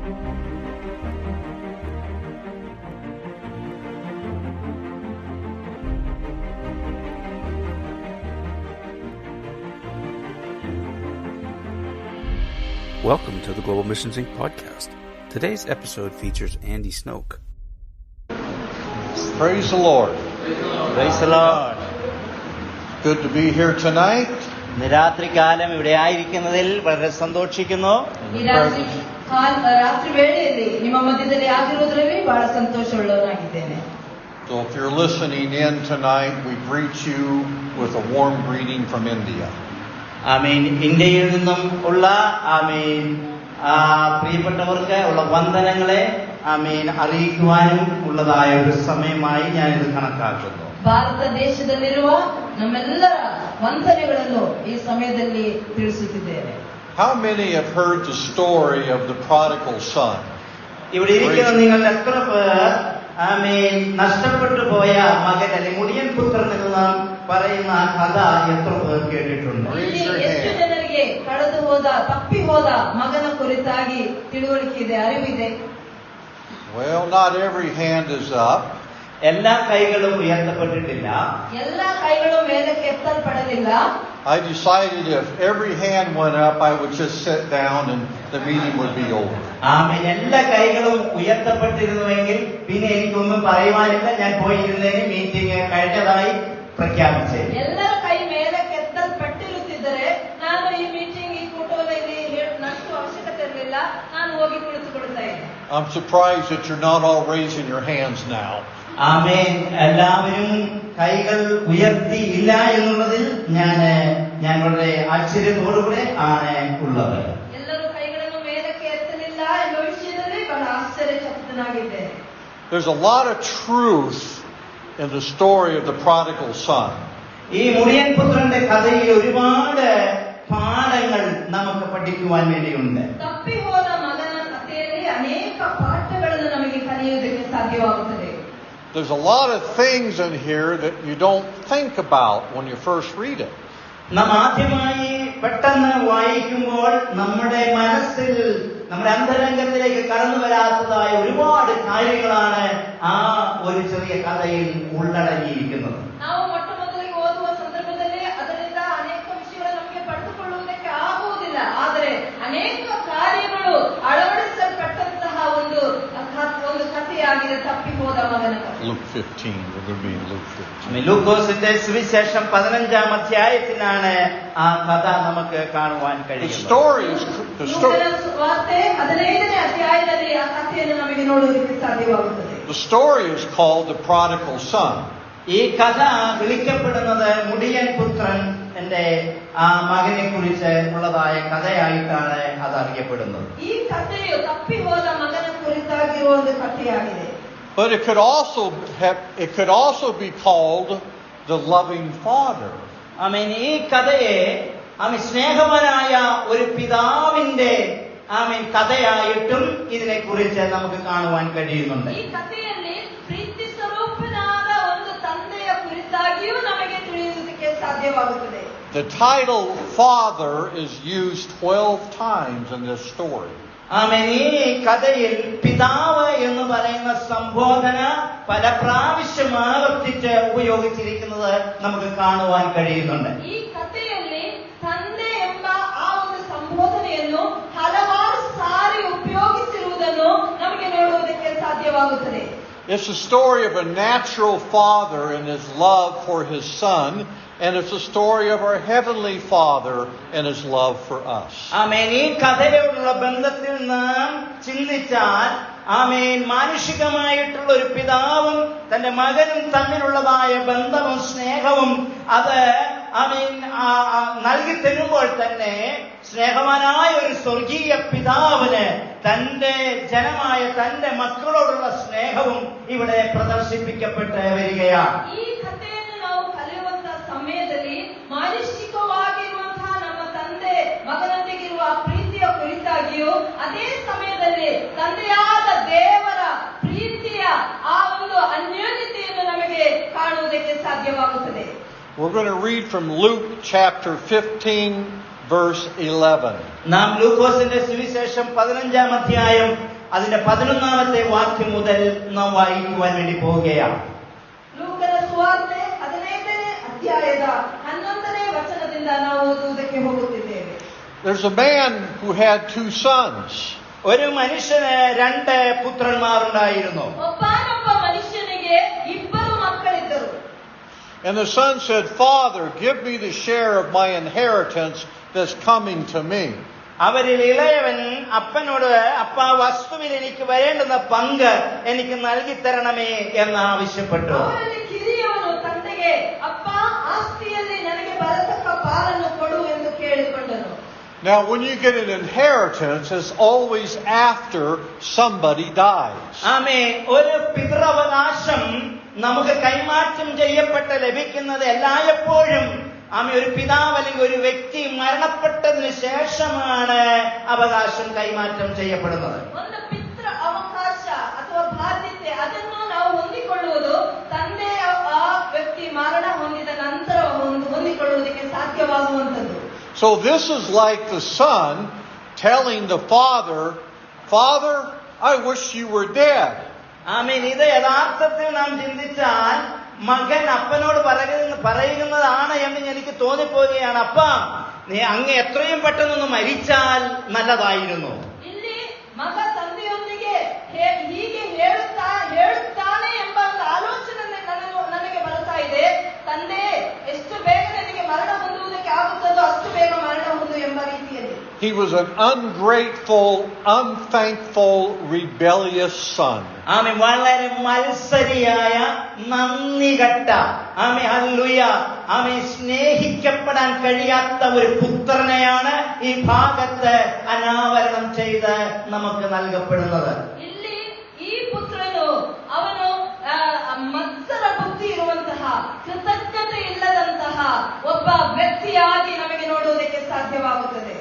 Welcome to the Global Missions Inc. podcast. Today's episode features Andy Snoke. Praise the Lord. Praise the Lord. Good to be here tonight. രാത്രി കാലം ഇവിടെ ആയിരിക്കുന്നതിൽ വളരെ സന്തോഷിക്കുന്നു. ರಾತ್ರಿ ವೇಳೆಯಲ್ಲಿ ನಿಮ್ಮ ಮಧ್ಯದಲ್ಲಿ ಆಗಿರುವುದರಲ್ಲಿ ಬಹಳ ಸಂತೋಷವುಳ್ಳವನಾಗಿದ್ದೇನೆ. So if you're listening in tonight, we greet you with a warm greeting from India. ആമീൻ. ഇന്ത്യയിൽ നിന്നും ഉള്ള ആമീൻ പ്രിയപ്പെട്ടവർക്ക് ഉള്ള വന്ദനങ്ങളെ ആമീൻ അറിയിക്കുവാനും ഉള്ളതായ ഒരു സമയമായി ഞാൻ ഇത് കണക്കാക്കുന്നു. ಭಾರತ ದೇಶದಲ್ಲಿರುವ ನಮ್ಮೆಲ್ಲರ ವಂದನೆಗಳನ್ನು ಈ ಸಮಯದಲ್ಲಿ ತಿಳಿಸುತ್ತಿದ್ದೇನೆ. How many have heard the story of the prodigal son? ഇവിടെ ഇരിക്കുന്ന നിങ്ങൾ എത്ര പേർ ആമീൻ നഷ്ടപ്പെട്ടു പോയ മകൻ അല്ലെങ്കിൽ മുടിയൻ പുത്രൻ എന്ന് നാം പറയുന്ന കഥ എത്ര പേർ കേട്ടിട്ടുണ്ട്? ಎಷ್ಟು ಜನರಿಗೆ ಕಳೆದು ಹೋದ ತಪ್ಪಿ ಹೋದ ಮಗನ ಕುರಿತಾಗಿ ತಿಳುವಳಿಕೆ ಇದೆ, ಅರಿವಿದೆ? Well, not every hand is up. എല്ലാ കൈകളും ഉയർത്തപ്പെട്ടിട്ടില്ല. എല്ലാ കൈകളും മേಲಕ್ಕೆ എത്തಲ್ಪಡಲಿಲ್ಲ. I decided if every hand went up, I would just sit down and the meeting would be over. ആമേൻ. എല്ലാ കൈകളും ഉയർത്തപ്പെട്ടിരുന്നുവെങ്കിൽ പിന്നെ എനിക്കൊന്നും പറയുവാനില്ല, ഞാൻ പോയിരുന്നതിന് മീറ്റിംഗ് കഴിഞ്ഞതായി പ്രഖ്യാപിച്ചേ. ಎಲ್ಲರ ಕೈ ಮೇಲಕ್ಕೆ ಎತ್ತಲ್ಪಟ್ಟಿರುತ್ತಿದ್ದರೆ ನಾನು ಈ ಮೀಟಿಂಗ್ ಈ ಕೂಟದಲ್ಲಿ ನಡೆಸುವ ಅವಶ್ಯಕತೆ ಇರಲಿಲ್ಲ, ನಾನು ಹೋಗಿ ಕುಳಿತುಕೊಳ್ತಾ ಇದ್ದೆ. I'm surprised that you're not all raising your hands now. ആമേൻ. എല്ലാവരും കൈകൾ ഉയർത്തിയില്ല എന്നുള്ളതിൽ ഞാൻ വളരെ ആശ്ചര്യത്തോടുകൂടെ ആണ് ഉള്ളത്. ಎಲ್ಲರೂ ಕೈಗಳನ್ನು ಮೇಲಕ್ಕೆ ಎತ್ತಲಿಲ್ಲ ಎಂಬ ವಿಷಯದಲ್ಲಿ ಬಹಳ ಆಶ್ಚರ್ಯಚಕಿತನಾಗಿದ್ದೇನೆ. There's a lot of truth in the story of the prodigal son. ഈ മുടിയൻ പുത്രന്റെ കഥയിൽ ഒരുപാട് പാഠങ്ങൾ നമുക്ക് പഠിക്കുവാൻ വേണ്ടിയുണ്ട്. ತಪ್ಪಿ ಹೋದ ಮಗನ ಕಥೆಯಲ್ಲಿ ಅನೇಕ ಪಾಠಗಳನ್ನು ನಮಗೆ ಕಲಿಯುವುದಕ್ಕೆ ಸಾಧ್ಯವಾಗುತ್ತದೆ. There's a lot of things in here that you don't think about when you first read it. നാം ആദ്യമായി പെട്ടെന്ന് വായിക്കുമ്പോൾ നമ്മുടെ മനസ്സിൽ നമ്മുടെ അന്തരംഗത്തിലേക്ക് കടന്നു വരാത്തതായ ഒരുപാട് കാര്യങ്ങളാണ് ആ ഒരു ചെറിയ കഥയിൽ ഉള്ളടങ്ങിയിരിക്കുന്നത്. ನಾವು ಮೊಟ್ಟ ಮೊದಲಿಗೆ ಓದುವ ಸಂದರ್ಭದಲ್ಲಿ ಅದರಿಂದ ಅನೇಕ ವಿಷಯಗಳು ನಮಗೆ ಪಡೆದುಕೊಳ್ಳುವುದಕ್ಕೆ ಆಗುವುದಿಲ್ಲ, ಆದರೆ ಅನೇಕ ಕಾರ್ಯಗಳು ಅಳವಡಿಸಲ್ಪಟ್ಟಂತಹ ಒಂದು ಕಥೆಯಾಗಿದೆ ತಪ್ಪಿ ಹೋದ ಮಗನ ಕಥೆ. Luke 15. We're going to be in Luke 15. ലൂക്കോസിന്റെ സുവിശേഷം 15-ാം അധ്യായത്തിലാണ് ആ കഥ നമുക്ക് കാണുവാൻ The കഴിയുന്നത്. story is ಲೂಕನ ಸುವಾರ್ತೆ 15ನೇ ಅಧ್ಯಾಯದಲ್ಲಿ ಆ ಕಥೆಯನ್ನು ನಮಗೆ ನೋಡುವುದಕ್ಕೆ ಸಾಧ್ಯವಾಗುತ್ತದೆ. the story is called the prodigal son. ഈ കഥ വിളിക്കപ്പെടുന്നത് മുടിയൻ പുത്രൻ എന്റെ ആ മകനെ കുറിച്ച് ഉള്ളതായ കഥയായിട്ടാണ് അത് അറിയപ്പെടുന്നത്. ಈ ಕಥೆಯು ತಪ್ಪಿ ಹೋದ ಮಗನ ಕುರಿತಾಗಿರುವ ಒಂದು ಕಥೆಯಾಗಿದೆ. But it could also be called the loving father. ആമേൻ. ഈ കഥയെ ആമേൻ സ്നേഹവാനായ ഒരു പിതാവിന്റെ ആമേൻ കഥയായിട്ടും ഇതിനെ കുറിച്ച് നമുക്ക് കാണുവാൻ കഴിയുന്നുണ്ട്. ಈ ಕಥೆಯಲ್ಲಿ ಪ್ರೀತಿ ಸ್ವರೂಪನಾದ ಒಂದು ತಂದೆಯ ಕುರಿತಾಗಿಯೂ ನಮಗೆ ತಿಳಿಯುವುದಕ್ಕೆ ಸಾಧ್ಯವಾಗುತ್ತದೆ. The title father is used 12 times in this story. ആമേൻ. ഈ കഥയിൽ പിതാവ് എന്ന് പറയുന്ന സംബോധന പല പ്രാവശ്യം ആവർത്തിച്ച് ഉപയോഗിച്ചിരിക്കുന്നത് നമുക്ക് കാണുവാൻ കഴിയുന്നുണ്ട്. ಈ ಕಥೆಯಲ್ಲಿ ತಂದೆ ಎಂಬ ಆ ಒಂದು ಸಂಬೋಧನೆಯನ್ನು ಹಲವಾರು ಸಾರಿ ಉಪಯೋಗಿಸಿರುವುದನ್ನು ನಮಗೆ ನೋಡುವುದಕ್ಕೆ ಸಾಧ್ಯವಾಗುತ್ತದೆ. It's a story of a natural father and his love for his son, and it's a story of our heavenly Father and his love for us. ആമേൻ. ഈ കഥയോടുള്ള ബന്ധത്തിൽ നാം ചിന്തിച്ചാൽ ആമേൻ മാനുഷികമായിട്ടുള്ള ഒരു പിതാവും തന്റെ മകനും തമ്മിലുള്ളതായ ബന്ധവും സ്നേഹവും അത് ആമേൻ നൽകി തരുമ്പോൾ തന്നെ സ്നേഹവാനായ ഒരു സ്വർഗീയ പിതാവിന് തന്റെ ജനമായ തന്റെ മക്കളോടുള്ള സ്നേഹവും ഇവിടെ പ്രദർശിപ്പിക്കപ്പെട്ട് വരികയാണ്. ಈ ಕಥೆಯನ್ನು ನಾವು ಕಲಿಯುವಂತಹ ಸಮಯದಲ್ಲಿ ಮಾನುಷಿಕವಾಗಿರುವಂತಹ ನಮ್ಮ ತಂದೆ ಮಗನೊಂದಿಗಿರುವ ಪ್ರೀತಿಯ ಕುರಿತಾಗಿಯೂ ಅದೇ ಸಮಯದಲ್ಲಿ ತಂದೆಯಾದ ದೇವರ ಪ್ರೀತಿಯ ಆ ಒಂದು ಅನ್ಯೋನ್ಯತೆಯನ್ನು ನಮಗೆ ಕಾಣುವುದಕ್ಕೆ ಸಾಧ್ಯವಾಗುತ್ತದೆ. We're going to read from Luke chapter 15 verse 11. നാം ലൂക്കോസിന്റെ സുവിശേഷം 15-ാം അധ്യായം അതിന്റെ 11ാമത്തെ വാക്യം മുതൽ നാം വായിക്കുവാൻ വേണ്ടി പോവുകയാണ്. ಲೂಕನ ಸುವಾರ್ತೆ 15ನೇ ಅಧ್ಯಾಯದ 11ನೇ ವಚನದಿಂದ ನಾವು ಓದುವುದಕ್ಕೆ ಹೋಗುತ್ತಿದ್ದೇವೆ. There's a man who had 2 sons. ഒരു മനുഷ്യന് 2 പുത്രന്മാരുണ്ടായിരുന്നു. ಒಬ್ಬನೊಬ್ಬ ಮನುಷ್ಯನಿಗೆ 2 ಮಕ್ಕಳಿದ್ದರು. And the son said, "Father, give me the share of my inheritance that's coming to me." അവരിൽ ഇളയവൻ അപ്പനോട്, അപ്പ വസ്തുവിൽ എനിക്ക് വരേണ്ടുന്ന പങ്ക് എനിക്ക് നൽകി തരണമേ എന്ന് ആവശ്യപ്പെട്ടു. ಅವರಲ್ಲಿ ಕಿರಿಯವನು ತಂದೆಗೆ, ಅಪ್ಪ ಆಸ್ತಿಯಲ್ಲಿ ನನಗೆ ಬರತಕ್ಕ ಪಾಲನ್ನು ಕೊಡು ಎಂದು ಕೇಳಿಕೊಂಡನು. Now, when you get an inheritance, it's always after somebody dies. ആമേൻ. ഒരു പിതൃവകാശം നമുക്ക് കൈമാറ്റം ചെയ്യപ്പെട്ട് ലഭിക്കുന്നത് എല്ലായ്പ്പോഴും ഒരു പിതാവ് അല്ലെങ്കിൽ ഒരു വ്യക്തി മരണപ്പെട്ടതിന് ശേഷമാണ് അവകാശം കൈമാറ്റം ചെയ്യപ്പെടുന്നത്. ಒಂದು ಪಿತೃ ಅವಕಾಶ ಅಥವಾ ಬಾಧ್ಯತೆ ಅದನ್ನು ನಾವು ಹೊಂದಿಕೊಳ್ಳುವುದು ತಂದೆ ಆ ವ್ಯಕ್ತಿ ಮರಣ ಹೊಂದಿದ ನಂತರ ಹೊಂದಿಕೊಳ್ಳುವುದಕ್ಕೆ ಸಾಧ್ಯವಾಗುವಂತದ್ದು. So this is like the son telling the father, "Father, I wish you were dead." ആമേൻ. ഇത് യഥാർത്ഥത്തിൽ നാം ചിന്തിച്ചാൽ മകൻ അപ്പനോട് പറയുന്നതാണ് എന്ന് എനിക്ക് തോന്നിപ്പോവുകയാണ്. അപ്പ, നീ അങ്ങ് എത്രയും പെട്ടെന്നൊന്ന് മരിച്ചാൽ നല്ലതായിരുന്നു. ಇಲ್ಲಿ ಮಗ ತಂದೆಯೊಂದಿಗೆ ಹೀಗೆ ಹೇಳುತ್ತಾನೆ ಎಂಬ ಆಲೋಚನೆ ನನಗೆ ಬರ್ತಾ ಇದೆ. ತಂದೆ ಎಷ್ಟು ಬೇಗ ನನಗೆ ಮರಣ ಹೊಂದುವುದಕ್ಕೆ ಆಗುತ್ತದೋ ಅಷ್ಟು ಬೇಗ ಮರಣ ಹೊಂದು ಎಂಬ ರೀತಿಯಲ್ಲಿ. He was an ungrateful, unthankful, rebellious son. ആമേൻ. വളരെ മത്സരിയായ, നന്ദികെട്ട, ആമേൻ, ഹല്ലേലൂയ, ആമേൻ, സ്നേഹിക്കപ്പെടാൻ കഴിയാത്ത ഒരു പുത്രനെയാണ് ഈ ഭാഗത്ത് അനാവരണം ചെയ്ത് നമുക്ക് നൽകപ്പെടുന്നത്. ಇಲ್ಲಿ ಈ ಪುತ್ರನು ಅವನು ಮತ್ಸರ ಬುದ್ಧಿ ಇರುವಂತಹ, ಕೃತಜ್ಞತೆ ಇಲ್ಲದಂತಹ ಒಬ್ಬ ವ್ಯಕ್ತಿಯಾಗಿ ನಮಗೆ ನೋಡುವುದಕ್ಕೆ ಸಾಧ್ಯವಾಗುತ್ತದೆ.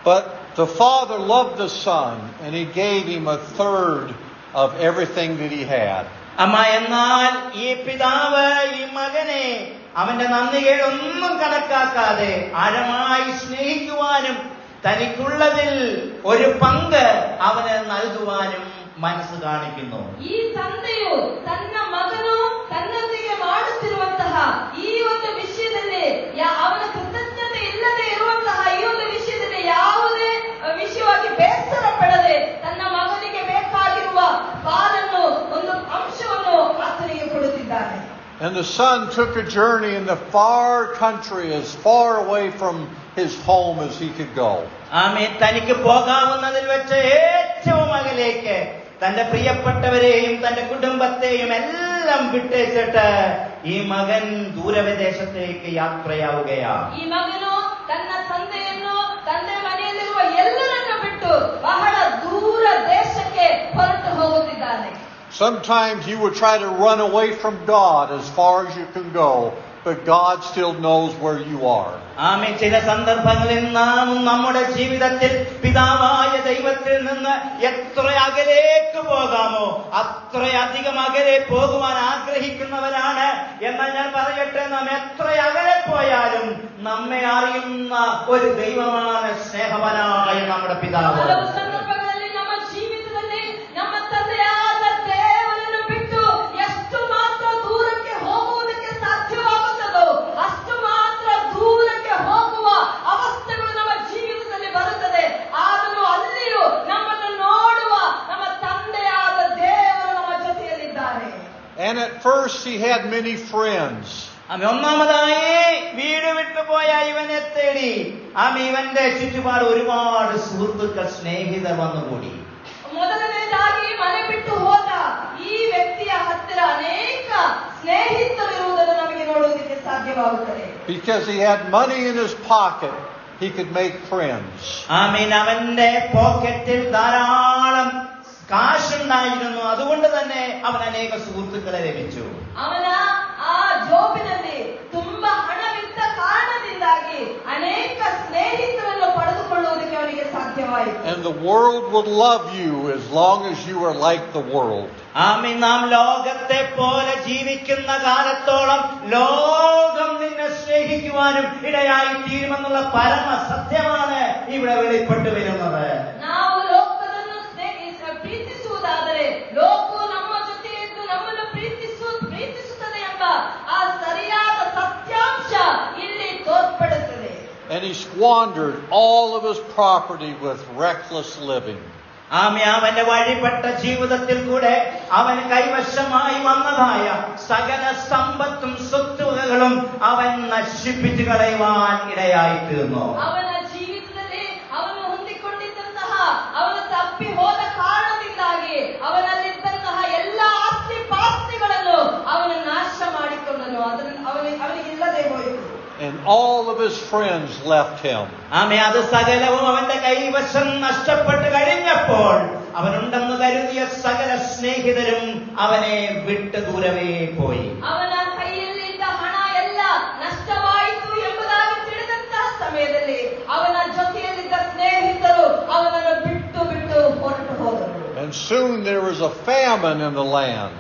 But the father loved the son, and he gave him 1/3 of everything that he had. അമ്മ, എന്നാൽ ഈ പിതാവ് ഈ മകനെ അവന്റെ നന്ദികേടൊന്നും കണക്കാക്കാതെ ആഴമായി സ്നേഹിക്കുവാനും തനിക്കുള്ളതിൽ ഒരു പങ്ക് അവന് നൽകുവാനും മനസ്സ് കാണിക്കുന്നു. ಈ ತಂದೆಯು ತನ್ನ ಮಗನು ತನ್ನೊಂದಿಗೆ ಮಾಡುತ್ತಿರುವಂತಹ ಈ ಒಂದು ವಿಷಯದಲ್ಲಿ ಅವನ ಕೃತಜ್ಞತೆ ಇಲ್ಲದೆ ಇರುವಂತಹ ಈ ಒಂದು ವಿಷಯದಲ್ಲಿ ಯಾವುದೇ ವಿಷಯವಾಗಿ ಬೇಸರ ಪಡದೆ ತನ್ನ ಮಗನಿಗೆ ಬೇಕಾಗಿರುವ ಪಾಲನ್ನು, ಒಂದು ಅಂಶವನ್ನು ಆತನಿಗೆ ಕೊಡುತ್ತಿದ್ದಾನೆ. And the son took a journey in the far country, as far away from his home as he could go. ആമേൻ. തനിക്ക് പോകാവുന്നതിൽ വെച്ച് ഏറ്റവും അകലേക്ക് തന്റെ പ്രിയപ്പെട്ടവരെയും തന്റെ കുടുംബത്തെയും എല്ലാം വിട്ടേച്ചിട്ട് ഈ മകൻ ദൂരവിദേശത്തേക്ക് യാത്രയാവുകയാണ്. ಈ ಮಗನು ತನ್ನ ತಂದೆಯನ್ನು, ತಂದೆ ಮನೆಯಲ್ಲಿರುವ ಎಲ್ಲರನ್ನು ಬಿಟ್ಟು ಬಹಳ ದೂರ ದೇಶಕ್ಕೆ ಹೊರಟು ಹೋಗುತ್ತಿದ್ದಾನೆ. Sometimes you would try to run away from God as far as you can go, but God still knows where you are. ആമേൻ. ചില സന്ദർഭങ്ങളിൽ നാം നമ്മുടെ ജീവിതത്തിൽ പിതാവായ ദൈവത്തിൽ നിന്ന് എത്ര അകലേക്ക് പോകാമോ അത്രയധികം അകലെ പോകുവാൻ ആഗ്രഹിക്കുന്നവരാണ്. എന്നാൽ ഞാൻ പറയട്ടെ, നാം എത്ര അകലെ പോയാലും നമ്മെ അറിയുന്ന ഒരു ദൈവമാണ് സ്നേഹവാനായ നമ്മുടെ പിതാവ്. ಹಲವು ಸಂದರ್ಭಗಳಲ್ಲಿ ನಮ್ಮ ಜೀವಿತದಲ್ಲಿ ನಮ್ಮ ತಂದೆಯಾದ ದೇವರನ್ನು ಬಿಟ್ಟು ಎಷ್ಟು ಮಾತ್ರ ದೂರಕ್ಕೆ ಹೋಗುವುದಕ್ಕೆ ಸಾಧ್ಯವಾಗುತ್ತದೋ ಅಷ್ಟು ಮಾತ್ರ ದೂರಕ್ಕೆ ಹೋಗುವ ಅವಸ್ಥೆಗಳು ನಮ್ಮ ಜೀವಿತದಲ್ಲಿ ಬರುತ್ತದೆ. ಆದರೂ ಅಲ್ಲಿಯೂ ನಮ್ಮನ್ನು ನೋಡುವ ನಮ್ಮ ತಂದೆಯಾದ ದೇವರು ನಮ್ಮ ಜೊತೆಯಲ್ಲಿದ್ದಾರೆ. And at first he had many friends. ഒന്നാമതായി വീട് വിട്ടുപോയ ഇവനെ തേടി ഇവന്റെ ചുറ്റുപാട് ഒരുപാട് സുഹൃത്തുക്കൾ, സ്നേഹിതർ വന്നുകൂടി. ಮೊದಲನೇದಾಗಿ ಮನೆ ಬಿಟ್ಟು ಹೋದ ಈ ವ್ಯಕ್ತಿಯ ಹತ್ತಿರ ಅನೇಕ ಸ್ನೇಹಿತರಿರುವುದನ್ನು ನಮಗೆ ನೋಡುವುದಕ್ಕೆ ಸಾಧ್ಯವಾಗುತ್ತದೆ. Because he had money in his pocket, he could make friends. ആമേൻ. അവന്റെ പോക്കറ്റിൽ ധാരാളം കാശുണ്ടായിരുന്നു. അതുകൊണ്ട് തന്നെ അവൻ അനേക സുഹൃത്തുക്കളെ ലഭിച്ചു. ಅವನ ಆ ಜೋಬಿನಲ್ಲಿ ತುಂಬಾ ಹಣವಿದ್ದ ಕಾರಣದಿಂದಾಗಿ ಅನೇಕ ಸ್ನೇಹಿತರನ್ನು ಪಡೆದುಕೊಳ್ಳುವುದಕ್ಕೆ ಅವನಿಗೆ ಸಾಧ್ಯವಾಯಿತು. And the world would love you as long as you are like the world. ആമേൻ. നാം ലോകത്തെ പോലെ ജീവിക്കുന്ന കാലത്തോളം ലോകം നിന്നെ സ്നേഹിക്കുവാനും ഇടയായി തീരുമെന്നുള്ള പരമ സത്യമാണ് ഇവിടെ വെളിപ്പെട്ടു വരുന്നത്. ನಾವು ಲೋಕವನ್ನು And he squandered all of his property with reckless living. അവന്റെ വഴിപ്പെട്ട ജീവിതത്തിൽ കൂടെ അവൻ കൈവശമായി വന്നതായ സകല സമ്പത്തും സ്വത്തുവകകളും അവൻ നശിപ്പിച്ചു കളയുവാൻ ഇടയായി തീർന്നു. ಅವನ ಜೀವಿತದಲ್ಲಿ ಅವನು ಹೊಂದಿಕೊಂಡಿದ್ದಂತಹ ಅವನು ತಪ್ಪಿ ಹೋದ ಕಾರಣದಿಂದಾಗಿ ಅವನಲ್ಲಿದ್ದಂತಹ ಎಲ್ಲ ಆಸ್ತಿ ಪಾಸ್ತಿಗಳನ್ನು ಅವನು ನಾಶ ಮಾಡಿಕೊಂಡನು. ಅವನಿಗೆ ಇಲ್ಲದೆ ಹೋಯಿತು. And all of his friends left him. അത് സകലവും അവന്റെ കൈവശം നഷ്ടപ്പെട്ട് കഴിഞ്ഞപ്പോൾ അവനുണ്ടെന്ന് കരുതിയ സകല സ്നേഹിതരും അവനെ വിട്ട് ദൂരവേ പോയി. ಅವನ ಕೈಯಲ್ಲಿದ್ದ ಹಣ ಎಲ್ಲ ನಷ್ಟವಾಯಿತು ಎಂಬುದಾಗಿ ತಿಳಿದಂತಹ ಸಮಯದಲ್ಲಿ ಅವನ ಜೊತೆಯಲ್ಲಿದ್ದ ಸ್ನೇಹಿತರು ಅವನನ್ನು ಬಿಟ್ಟು ಬಿಟ್ಟು ಹೊರಟು ಹೋದರು. And soon there was a famine in the land.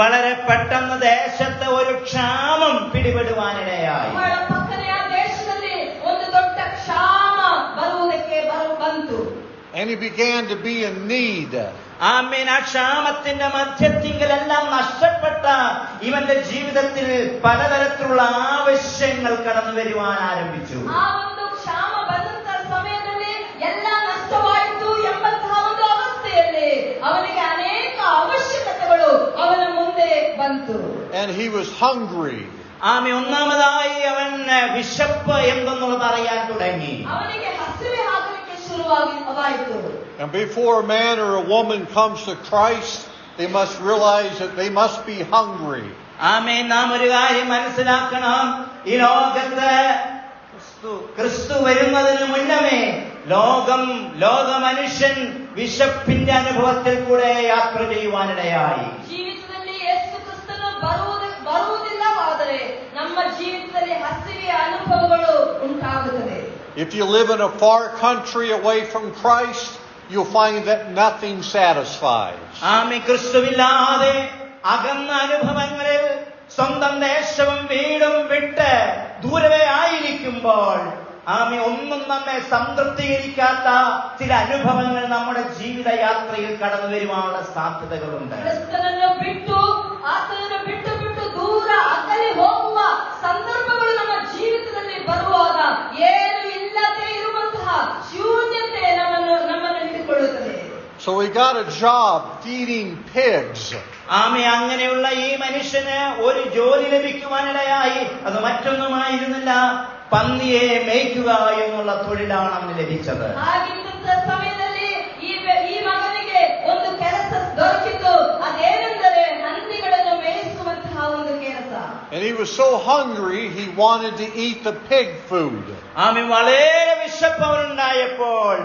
വളരെ പെട്ടെന്ന് ദേശത്ത് ഒരു ക്ഷാമം പിടിപെടുവാനിടയായി. ಪಕ್ಕನೆಯ ದೇಶದಲ್ಲಿ ಒಂದು ದೊಡ್ಡ ಕ್ಷಾಮ ಬರುವುದಕ್ಕೆ ಬಂತು. And he began to be in need. ആ ക്ഷാമത്തിന്റെ മധ്യത്തിങ്കലെല്ലാം നഷ്ടപ്പെട്ട ഇവന്റെ ജീവിതത്തിൽ പലതരത്തിലുള്ള ആവശ്യങ്ങൾ കടന്നു വരുവാൻ ആരംഭിച്ചു. ആ ಒಂದು ಕ್ಷಾಮ ಬಂದಂತ ಸಮಯದಲ್ಲಿ ಎಲ್ಲ ನಷ್ಟವಾಯಿತು ಎಂಬಂತಹ ಒಂದು ಅವಸ್ಥೆಯಲ್ಲಿ ಅವನಿಗೆ ಅನೇಕ ಅವಶ್ಯಕತೆಗಳು ಅವನ ಮುಂದೆ ಬಂತು. And he was hungry. ഒന്നാമതായി അവൻ വിശപ്പ് എന്തെന്നുള്ളത് അറിയാൻ തുടങ്ങി. ಅವನಿಗೆ ಹಸಿವೆ ಆಗಲಿಕ್ಕೆ ಶುರುವಾಯಿತು. And before a man or a woman comes to Christ, they must realize that they must be hungry. നാം ഒരു കാര്യം മനസ്സിലാക്കണം. ഈ ലോകത്ത് ക്രിസ്തു വരുന്നതിന് മുന്നമേ ലോക മനുഷ്യൻ വിശപ്പിന്റെ അനുഭവത്തിൽ കൂടെ യാത്ര ചെയ്യുവാനിടയായി. ജീവിതದಲ್ಲಿ ಯೇಸು ಕ್ರಿಸ್ತನು ಬರುವುದಿಲ್ಲವಾದರೆ ನಮ್ಮ ಜೀವಿತದಲ್ಲಿ ಹಸಿವೆಯ ಅನುಭವಗಳು ಉಂಟಾಗುತ್ತದೆ. If you live in a far country away from Christ, you'll find that nothing satisfies. ക്രിസ്തുവില്ലാതെ അകന്ന അനുഭവങ്ങളിൽ സ്വന്തം ദേശവും വീടും വിട്ട് ദൂരവേ ആയിരിക്കുമ്പോൾ ഒന്നും നമ്മെ സംതൃപ്തീകരിക്കാത്ത ചില അനുഭവങ്ങൾ നമ്മുടെ ജീവിതയാത്രയിൽ കടന്നു വരുവാനുള്ള സാധ്യതകളുണ്ട്. ಕ್ರಿಸ್ತನನ್ನು ಬಿಟ್ಟು ಆತನನ್ನು ಬಿಟ್ಟು ಬಿಟ್ಟು ದೂರ ಅಗಲಿ ಹೋಗುವ ಸಂದರ್ಭಗಳು ನಮ್ಮ ಜೀವಿತದಲ್ಲಿ ಬರುವಾಗ ಏನು ಇಲ್ಲದೆ ಇರುವಂತಹ ಶೂನ್ಯತೆ ನಮ್ಮನ್ನು ಹಿಡಿದುಕೊಳ್ಳುತ್ತದೆ. So he got a job feeding pigs. അങ്ങനെയുള്ള ഈ മനുഷ്യന് ഒരു ജോലി ലഭിക്കുവാനിടയായി. അത് മറ്റൊന്നുമായിരുന്നില്ല, പന്നിയെ മേയ്ക്കുക എന്നുള്ള തൊഴിലാണ് അവന് ലഭിച്ചത്. ಹಾಗಿದ್ದಂತಹ ಸಮಯದಲ್ಲಿ ಈ ಮಗನಿಗೆ ಒಂದು ಕೆಲಸ ದೊರಕಿತು. ಅದೇನೆಂದರೆ ಹಂದಿಗಳನ್ನು ಮೇಯಿಸುವಂತಹ ಒಂದು ಕೆಲಸ. And he was so hungry he wanted to eat the pig food. വളരെ വിശപ്പ് അവനുണ്ടായപ്പോൾ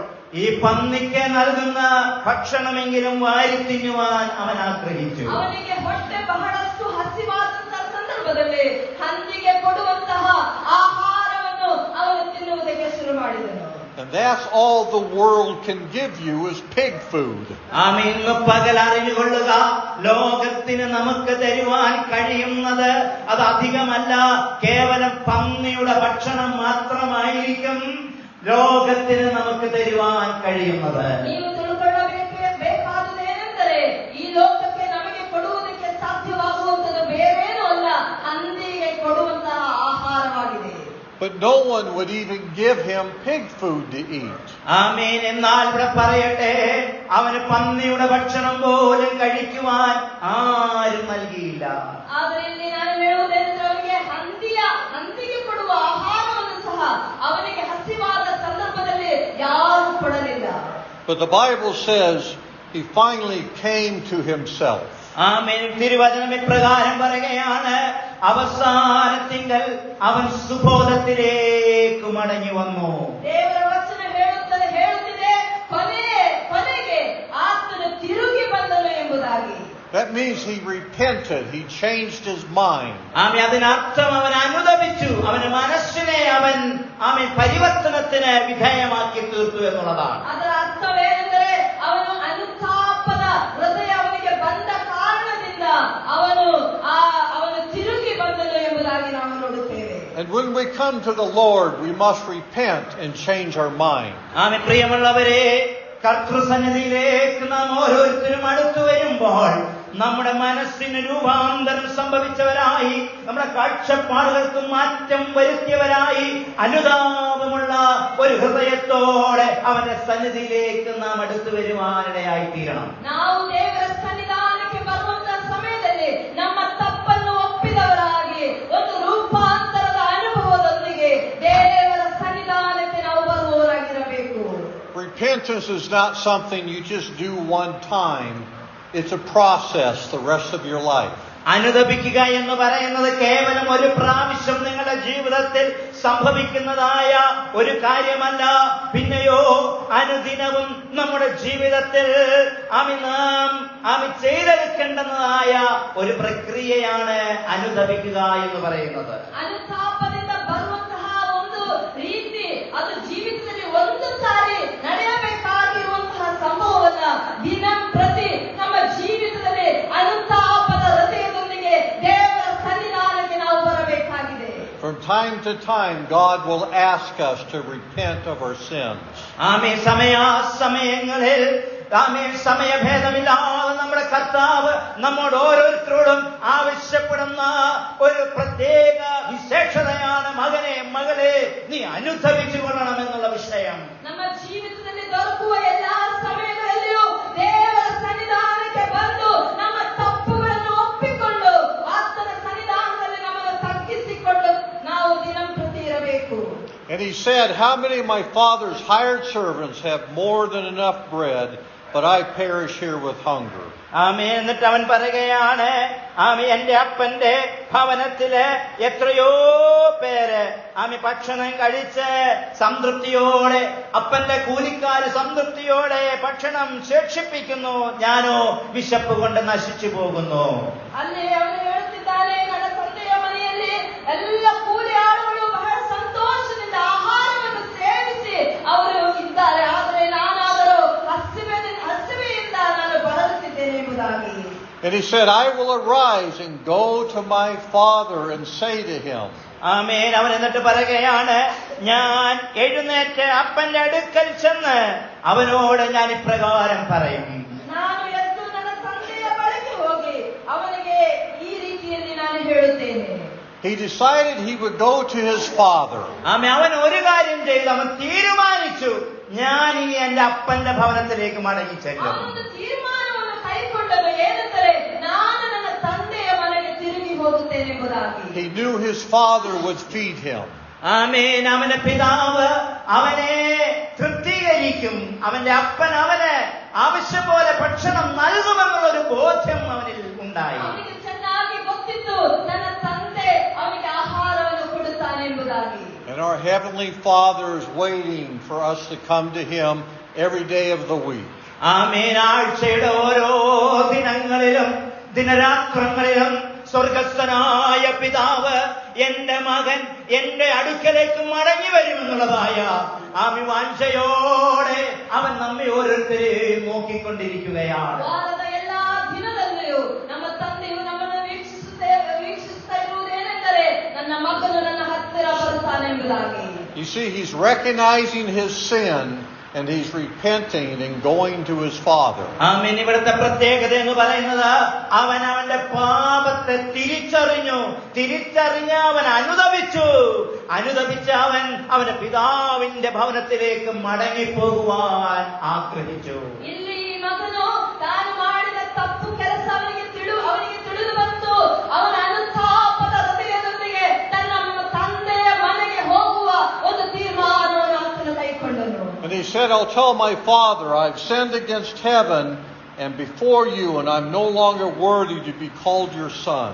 ഈ പന്നിക്ക് നൽകുന്ന ഭക്ഷണമെങ്കിലും വാരി തിന്നുവാൻ അവൻ ആഗ്രഹിച്ചു. ಅವನಿಗೆ ಹೊಟ್ಟೆ ಬಹಳಷ್ಟು ಹಸಿವಾದಂತಹ ಸಂದರ್ಭದಲ್ಲಿ ಹಂದಿಗೆ ಕೊಡುವಂತಹ ಆಹಾರವನ್ನು ಅವನು ತಿನ್ನುವುದಕ್ಕೆ ಶುರು ಮಾಡಿದನು. And that's all the world can give you is pig food. ഇന്ന് പകൽ അറിഞ്ഞുകൊള്ളുക, ലോകത്തിന് നമുക്ക് തരുവാൻ കഴിയുന്നത് അത് അധികമല്ല, കേവലം പന്നിയുടെ ഭക്ഷണം മാത്രമായിരിക്കും ലോകത്തിന് നമുക്ക് തരുവാൻ കഴിയുന്നത്. ನೀವು ತಿಳ್ಕೊಳ್ಳಬೇಕಾದುದೇನೆಂದರೆ ಈ ಲೋಕಕ್ಕೆ ನಮಗೆ ಕೊಡುವುದಕ್ಕೆ ಸಾಧ್ಯವಾಗುವಂತದ್ದು ಬೇರೇನೂ ಅಲ್ಲ, ಹಂದಿಗೆ ಕೊಡುವಂತಹ ಆಹಾರವಾಗಿದೆ. But no one would even give him pig food to eat. എന്നാൽ ഇവിടെ പറയട്ടെ, അവന് പന്നിയുടെ ഭക്ഷണം പോലും കഴിക്കുവാൻ ആരും നൽകിയില്ല. ಆದರೆ ಇಲ್ಲಿ ನಾನು ಹೇಳುವುದೇನೆಂದರೆ ಅವನಿಗೆ ಹಂದಿಗೆ ಕೊಡುವ ಆಹಾರವನ್ನು ಸಹ ಅವನಿಗೆ ಹಸಿವಾದ ಸಂದರ್ಭದಲ್ಲಿ ಯಾರು ಕೊಡಲಿಲ್ಲ. But the Bible says he finally came to himself. തിരുവചനം ഇപ്രകാരം പറയുകയാണ്, അവസാനത്തിങ്കൽ അവൻ സുബോധത്തിലേക്ക് മടങ്ങി വന്നു. ದೇವರ ವಚನ ಹೇಳುತ್ತಿದೆ ಕೊನೆಗೆ ಆತನು ತಿರುಗಿ ಬಂದನು ಎಂಬುದಾಗಿ. That means he repented. He changed his mind. അതിനർത്ഥം അവൻ അനുദപിച്ചു, അവന്റെ മനസ്സിനെ അവൻ പരിവർത്തനത്തിന് വിധേയമാക്കി തീർത്തു എന്നുള്ളതാണ്. ಅದರ ಅರ್ಥವೇನೆಂದರೆ ಅವನು ಅನುತಾಪದ ಹೃದಯ ಅವನಿಗೆ ಬಂದ ಕಾರಣದಿಂದ ಅವನು ತಿರುಗಿ ಬಂದನು ಎಂಬುದಾಗಿ ನಾವು ನೋಡುತ್ತೇವೆ. And when we come to the Lord, we must repent and change our mind. പ്രിയമുള്ളവരെ, കർത്തൃസന്നിധിയിലേക്ക് നാം ഓരോരുത്തരും അടുത്തു വരുമ്പോൾ നമ്മുടെ മനസ്സിന് രൂപാന്തരം സംഭവിച്ചവരായി, നമ്മുടെ കാഴ്ചപ്പാടുകൾക്ക് മാറ്റം വരുത്തിയവരായി, അനുതാപമുള്ള ഒരു ഹൃദയത്തോടെ അവന്റെ സന്നിധിയിലേക്ക് നാം അടുത്തു വരുവാനിടയായി തീരണം. ನಾವು ದೇವರ ಸನ್ನಿಧಾನಕ್ಕೆ ಬರುವಂತ ಸಮಯದಲ್ಲಿ ನಮ್ಮ ತಪ್ಪನ್ನು ಒಪ್ಪಿದವರಾಗಿ ಒಂದು ರೂಪಾಂತರದ ಅನುಭವದೊಂದಿಗೆ ದೇವರ ಸನ್ನಿಧಾನಕ್ಕೆ ನಾವು ಬರುವವರಾಗಿರಬೇಕು. Repentance is not something you just do one time. It's a process the rest of your life. അനുദപിക്കുക എന്ന് പറയുന്നത് കേവലം ഒരു പ്രാവശ്യം നിങ്ങളുടെ ജീവിതത്തിൽ സംഭവിക്കുന്നതായ ഒരു കാര്യമല്ല. പിന്നെയോ അനുദിനവും നമ്മുടെ ജീവിതത്തിൽ നാം ചെയ്തെടുക്കേണ്ടതായ ഒരു പ്രക്രിയയാണ് അനുദപിക്കുക എന്ന് പറയുന്നത്. ಅನುತಾಪದಿಂದ ಬರುವಂತಹ ಒಂದು ರೀತಿ ಅದು ಜೀವಿತದಲ್ಲಿ ಒಂದು ಸಾರಿ ನಡೆಯಬೇಕಾಗಿರುವಂತಹ ಸಂಭವವಲ್ಲ. ದಿನ ಪ್ರತಿ ನಮ್ಮ ಜೀವಿತದಲ್ಲಿ ಅನುತಾಪದ ಹೃದಯದೊಂದಿಗೆ ದೇವರ ಸನ್ನಿಧಾನಕ್ಕೆ ನಾವು ಬರಬೇಕಾಗಿದೆ. From time to time, God will ask us to repent of our sins. സമയങ്ങളിൽ സമയഭേദമില്ലാതെ നമ്മുടെ കർത്താവ് നമ്മോട് ഓരോരുത്തരോടും ആവശ്യപ്പെടുന്ന ഒരു പ്രത്യേക വിശേഷതയാണ്, മകനെ മകളെ നീ അനുദപിച്ചു കൊള്ളണം എന്നുള്ള വിഷയം. ನಮ್ಮ ಜೀವಿತದಲ್ಲಿ ದೊರಕುವ ಎಲ್ಲಾ ಸಮಯಗಳಲ್ಲಿಯೂ ದೇವರ ಸನ್ನಿಧಾನಕ್ಕೆ ಬಂದು ನಮ್ಮ ತಪ್ಪುಗಳನ್ನು ಒಪ್ಪಿಕೊಂಡು ಆತನ ಸನ್ನಿಧಾನದಲ್ಲಿ ನಮ್ಮನ್ನು ತಗ್ಗಿಸಿಕೊಂಡು ನಾವು ದಿನಂಪ್ರತಿ ಇರಬೇಕು. And he said, how many of my father's hired servants have more than enough bread, but I perish here with hunger? എന്നിട്ട് അവൻ പറയുകയാണ്, എന്റെ അപ്പന്റെ ഭവനത്തില് എത്രയോ പേര് ഭക്ഷണം കഴിച്ച് സംതൃപ്തിയോടെ, അപ്പന്റെ കൂലിക്കാര് സംതൃപ്തിയോടെ ഭക്ഷണം ശേഷിപ്പിക്കുന്നു, ഞാനോ വിശപ്പ് കൊണ്ട് നശിച്ചു പോകുന്നു. ಅಲ್ಲಿ ಅವನು ಹೇಳುತ್ತಿದ್ದಾನೆ, ನನ್ನ ತಂದೆಯ ಮನೆಯಲ್ಲಿ ಎಲ್ಲ ಕೂಲಿ ಆಳುಗಳು ಬಹಳ ಸಂತೋಷದಿಂದ ಆಹಾರವನ್ನು ಸೇವಿಸಿ ಅವರು ಇದ್ದಾರೆ, ಆದರೆ ನಾನಾದರೂ ಹಸಿವೆಯಿಂದ ನಾನು ಬಳಲುತ್ತಿದ್ದೇನೆ ಎಂಬುದಾಗಿ. And he said, I will arise and go to my father and say to him. അവൻ എന്നിട്ട് പറയുകയാണ്, ഞാൻ എഴുന്നേറ്റ് അപ്പന്റെ അടുക്കൽ ചെന്ന് അവനോട് ഞാൻ ഇപ്രകാരം പറയും. ನಾನು ಎದ್ದು ನನ್ನ ತಂದೆಯ ಬಳಿಗೆ ಹೋಗಿ ಅವನಿಗೆ ಈ ರೀತಿಯಲ್ಲಿ ನಾನು ಹೇಳುತ್ತೇನೆ. He decided he would go to his father. അവൻ ഒരു കാര്യം ചെയ്തു, അവൻ തീരുമാനിച്ചു, ഞാൻ ഇനി എന്റെ അപ്പന്റെ ഭവനത്തിലേക്ക് മടങ്ങി ചെല്ലും. ಅವನೊಂದು ತೀರ್ಮಾನವನ್ನು ಕೈಗೊಂಡನು, ಏನೆಂದರೆ ನಾನು ನನ್ನ ತಂದೆಯ ಮನೆಗೆ ತಿರುಗಿ ಹೋಗುತ್ತೇನೆ ಎಂಬುದಾಗಿ. He knew his father would feed him. അവന്റെ പിതാവ് അവനെ തൃപ്തീകരിക്കും, അവന്റെ അപ്പൻ അവന് ആവശ്യം പോലെ ഭക്ഷണം നൽകുമെന്നുള്ളൊരു ബോധ്യം അവനിൽ ഉണ്ടായി. ಅವನಿಗೆ ಚೆನ್ನಾಗಿ ಗೊತ್ತಿತ್ತು ನನ್ನ ತಂದೆ ಅವನಿಗೆ ಆಹಾರವನ್ನು ಕೊಡುತ್ತಾನೆ ಎಂಬುದಾಗಿ. And our Heavenly Father is waiting for us to come to Him every day of the week. ആഴ്ചയുടെ ഓരോ ദിനങ്ങളിലും ദിനരാത്രങ്ങളിലും സ്വർഗസ്ഥനായ പിതാവ് എന്റെ മകൻ എന്റെ അടുക്കലേക്ക് മടങ്ങി വരുമെന്നുള്ളതായ വാഞ്ഛയോടെ അവൻ നമ്മെ ഓരോരുത്തരെയും നോക്കിക്കൊണ്ടിരിക്കുകയാണ്. ವಾರದ ಎಲ್ಲಾ ದಿನದಲ್ಲಿಯೂ ನಮ್ಮ ತಂದೆಯು ನಮ್ಮನ್ನು ವೀಕ್ಷಿಸ್ತಾ ಇರುವುದೇನೆಂದರೆ ನನ್ನ ಮಗನು ನನ್ನ ಹತ್ತಿರ ಬರುತ್ತಾನೆ ಎಂಬುದಾಗಿ. You see, he's recognizing his sin and he's repenting and going to his father. ഇവിടുത്തെ പ്രത്യേകത എന്ന് പറയുന്നത് അവൻ അവന്റെ പാപത്തെ തിരിച്ചറിഞ്ഞ് അവൻ അനുദപിച്ച അവൻ അവന്റെ പിതാവിന്റെ ഭവനത്തിലേക്ക് മടങ്ങിപ്പോകുവാൻ ആഗ്രഹിച്ചു. ಇಲ್ಲಿ ಈ ಮಗನು ತಾನು ಮಾಡಿದ ತಪ್ಪು ಕೆಲಸ ಅವನಿಗೆ ತಿಳಿದು ಬಂತು. ಅವನ ಅನುತಾಪದ ಹೃದಯದೊಂದಿಗೆ ತನ್ನ ತಂದೆಯ ಮನೆಗೆ ಹೋಗುವ ಒಂದು ತೀರ್ಮಾನವನ್ನು ಆತನು ಕೈಗೊಂಡನು. And he said, I'll tell my father, I've sinned against heaven and before you, and I'm no longer worthy to be called your son.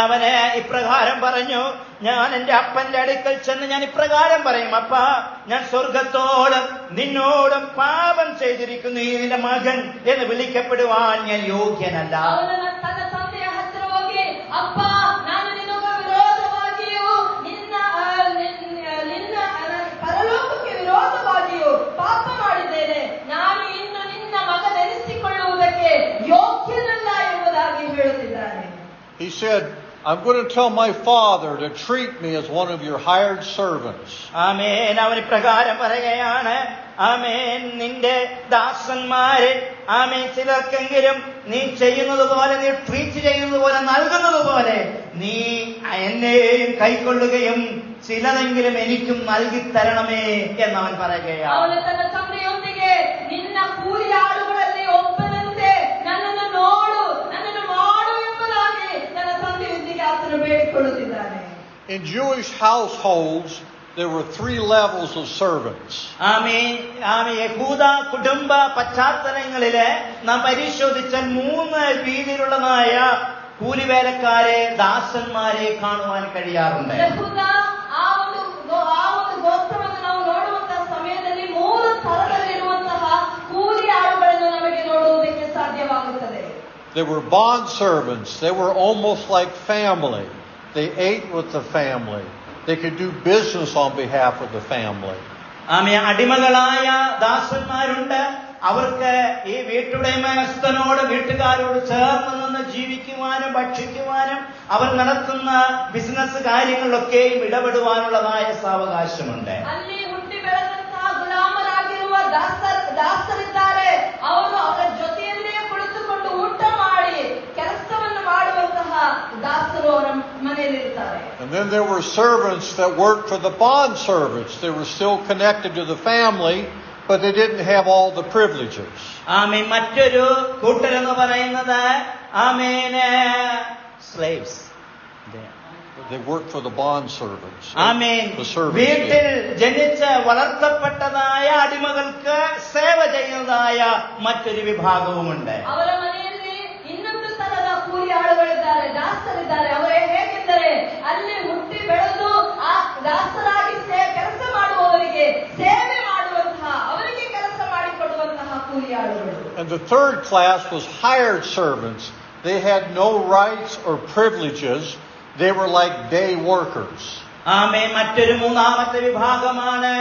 അവനെ ഇപ്രകാരം പറഞ്ഞു, ഞാൻ എന്റെ അപ്പന്റെ അടുക്കൽ ചെന്ന് ഞാൻ ഇപ്രകാരം പറയും, അപ്പ ഞാൻ സ്വർഗത്തോടും നിന്നോടും പാപം ചെയ്തിരിക്കുന്നു, നിന്റെ മകൻ എന്ന് വിളിക്കപ്പെടുവാൻ ഞാൻ യോഗ്യനല്ല. ತನ್ನ ತಂದೆಯ ಹತ್ತಿರ ಹೋಗಿ, ಅಪ್ಪ ನಾನು ನಿನಗೆ ವಿರೋಧವಾಗಿಯೂ ನಿನ್ನ ಪರಲೋಕಕ್ಕೆ ವಿರೋಧವಾಗಿಯೂ ಪಾಪ ಮಾಡಿದ್ದೇನೆ, ನಾನು ಇನ್ನು ನಿನ್ನ ಮಗನೆನಿಸಿಕೊಳ್ಳುವುದಕ್ಕೆ ಯೋಗ್ಯನಲ್ಲ ಎಂಬುದಾಗಿ ಹೇಳುತ್ತಿದ್ದಾನೆ. He said, I'm going to tell my father to treat me as one of your hired servants. അവൻ ഇപ്രകാരം പറയുകയാണ്, ആമേൻ നിന്റെ ദാസന്മാരെ ആമേൻ ചിലർക്കെങ്കിലും നീ ചെയ്യുന്നത് പോലെ, നീ ട്രീറ്റ് ചെയ്യുന്നത് പോലെ, നൽകുന്നത് പോലെ നീ എന്നെയും കൈക്കൊള്ളുകയും ചിലതെങ്കിലും എനിക്കും നൽകി തരണമേ എന്നവൻ പറയുകയാണ്. ಅವನು ತನ್ನ ತಂದೆಯೊಂದಿಗೆ ನಿನ್ನ ಕೂಲಿ ಆಳುಗಳಲ್ಲಿ ಒಬ್ಬನಂತೆ ನನ್ನನ್ನು ನೋಡು, ನನ್ನನ್ನು ಮಾಡು ಎಂಬುದಾಗಿ ತನ್ನ ತಂದೆಯೊಂದಿಗೆ ಆತನು ಬೇಡಿಕೊಳ್ಳುತ್ತಿದ್ದಾನೆ. In Jewish households, there were 3 levels of servants. യഹൂദ കുടുംബ പശ്ചാത്തലങ്ങളില് നാം പരിശോധിച്ചാൽ 3 രീതിയിലുള്ളതായ കൂലിവേലക്കാരെ, ദാസന്മാരെ കാണുവാൻ കഴിയാറുണ്ട്. ಆ ಒಂದು ಗೋತ್ರವನ್ನು ನಾವು ನೋಡುವಂತಹ ಸಮಯದಲ್ಲಿ 3 ತರದಲ್ಲಿರುವಂತಹ ಕೂಲಿ ಆಳುಗಳನ್ನು ನಮಗೆ ನೋಡುವುದಕ್ಕೆ ಸಾಧ್ಯವಾಗುತ್ತದೆ. They were bond servants. They were almost like family. They ate with the family. They could do business on behalf of the family. അടിമകളായ ദാസന്മാരുണ്ട്. അവർക്ക് ഈ വീട്ടുടമസ്ഥനോട്, വീട്ടുകാരോട് ചേർന്ന് നിന്ന് ജീവിക്കുവാനും ഭക്ഷിക്കുവാനും അവർ നടത്തുന്ന ബിസിനസ് കാര്യങ്ങളിലൊക്കെയും ഇടപെടുവാനുള്ളതായ സാവകാശമുണ്ട്. ಅಲ್ಲಿ ಹುಟ್ಟಿ ಬೆಳೆದಂತಹ ಗುಲಾಮರಾಗಿರುವ ದಾಸರಿದ್ದಾರೆ. ಅವರು ಅವರ ಜೊತೆಯಲ್ಲೇ ಕುಳಿತುಕೊಂಡು ಊಟ ಮಾಡಿ ಕೆಲಸವನ್ನು ಮಾಡುವಂತಹ ದಾಸರು ಅವರ ಮನೆಯಲ್ಲಿರ್ತಾರೆ. And then there were servants that worked for the bond servants. They were still connected to the family, but they didn't have all the privileges. മറ്റൊരു കൂട്ടരെന്ന് പറയുന്നത് slaves. They worked for the bond servants. വീട്ടിൽ ജനിച്ച് വളർത്തപ്പെട്ടതായ അടിമകൾക്ക് സേവ ചെയ്യുന്നതായ മറ്റൊരു വിഭാഗവുമുണ്ട്. ಅವರ ಮನೆಯಲ್ಲಿ ಇನ್ನೊಂದು ತರದ ಕೂಲಿ ಆಳುಗಳಿದ್ದಾರೆ, ದಾಸರಿದ್ದಾರೆ. ಅವರೇ ಹೇಗೆಂದರೆ ಅಲ್ಲಿ ಹುಟ್ಟಿ ಬೆಳೆದು ಆ ದಾಸರಾಗಿ ಕೆಲಸ ಮಾಡುವವರಿಗೆ ಸೇವೆ ಮಾಡುವಂತಹ, ಅವರಿಗೆ ಕೆಲಸ ಮಾಡಿಕೊಡುವಂತಹ ಕೂಲಿ ಆಳುಗಳು. And the third class was hired servants. They had no rights or privileges. They were like day workers. മറ്റൊരു മൂന്നാമത്തെ വിഭാഗമാണ്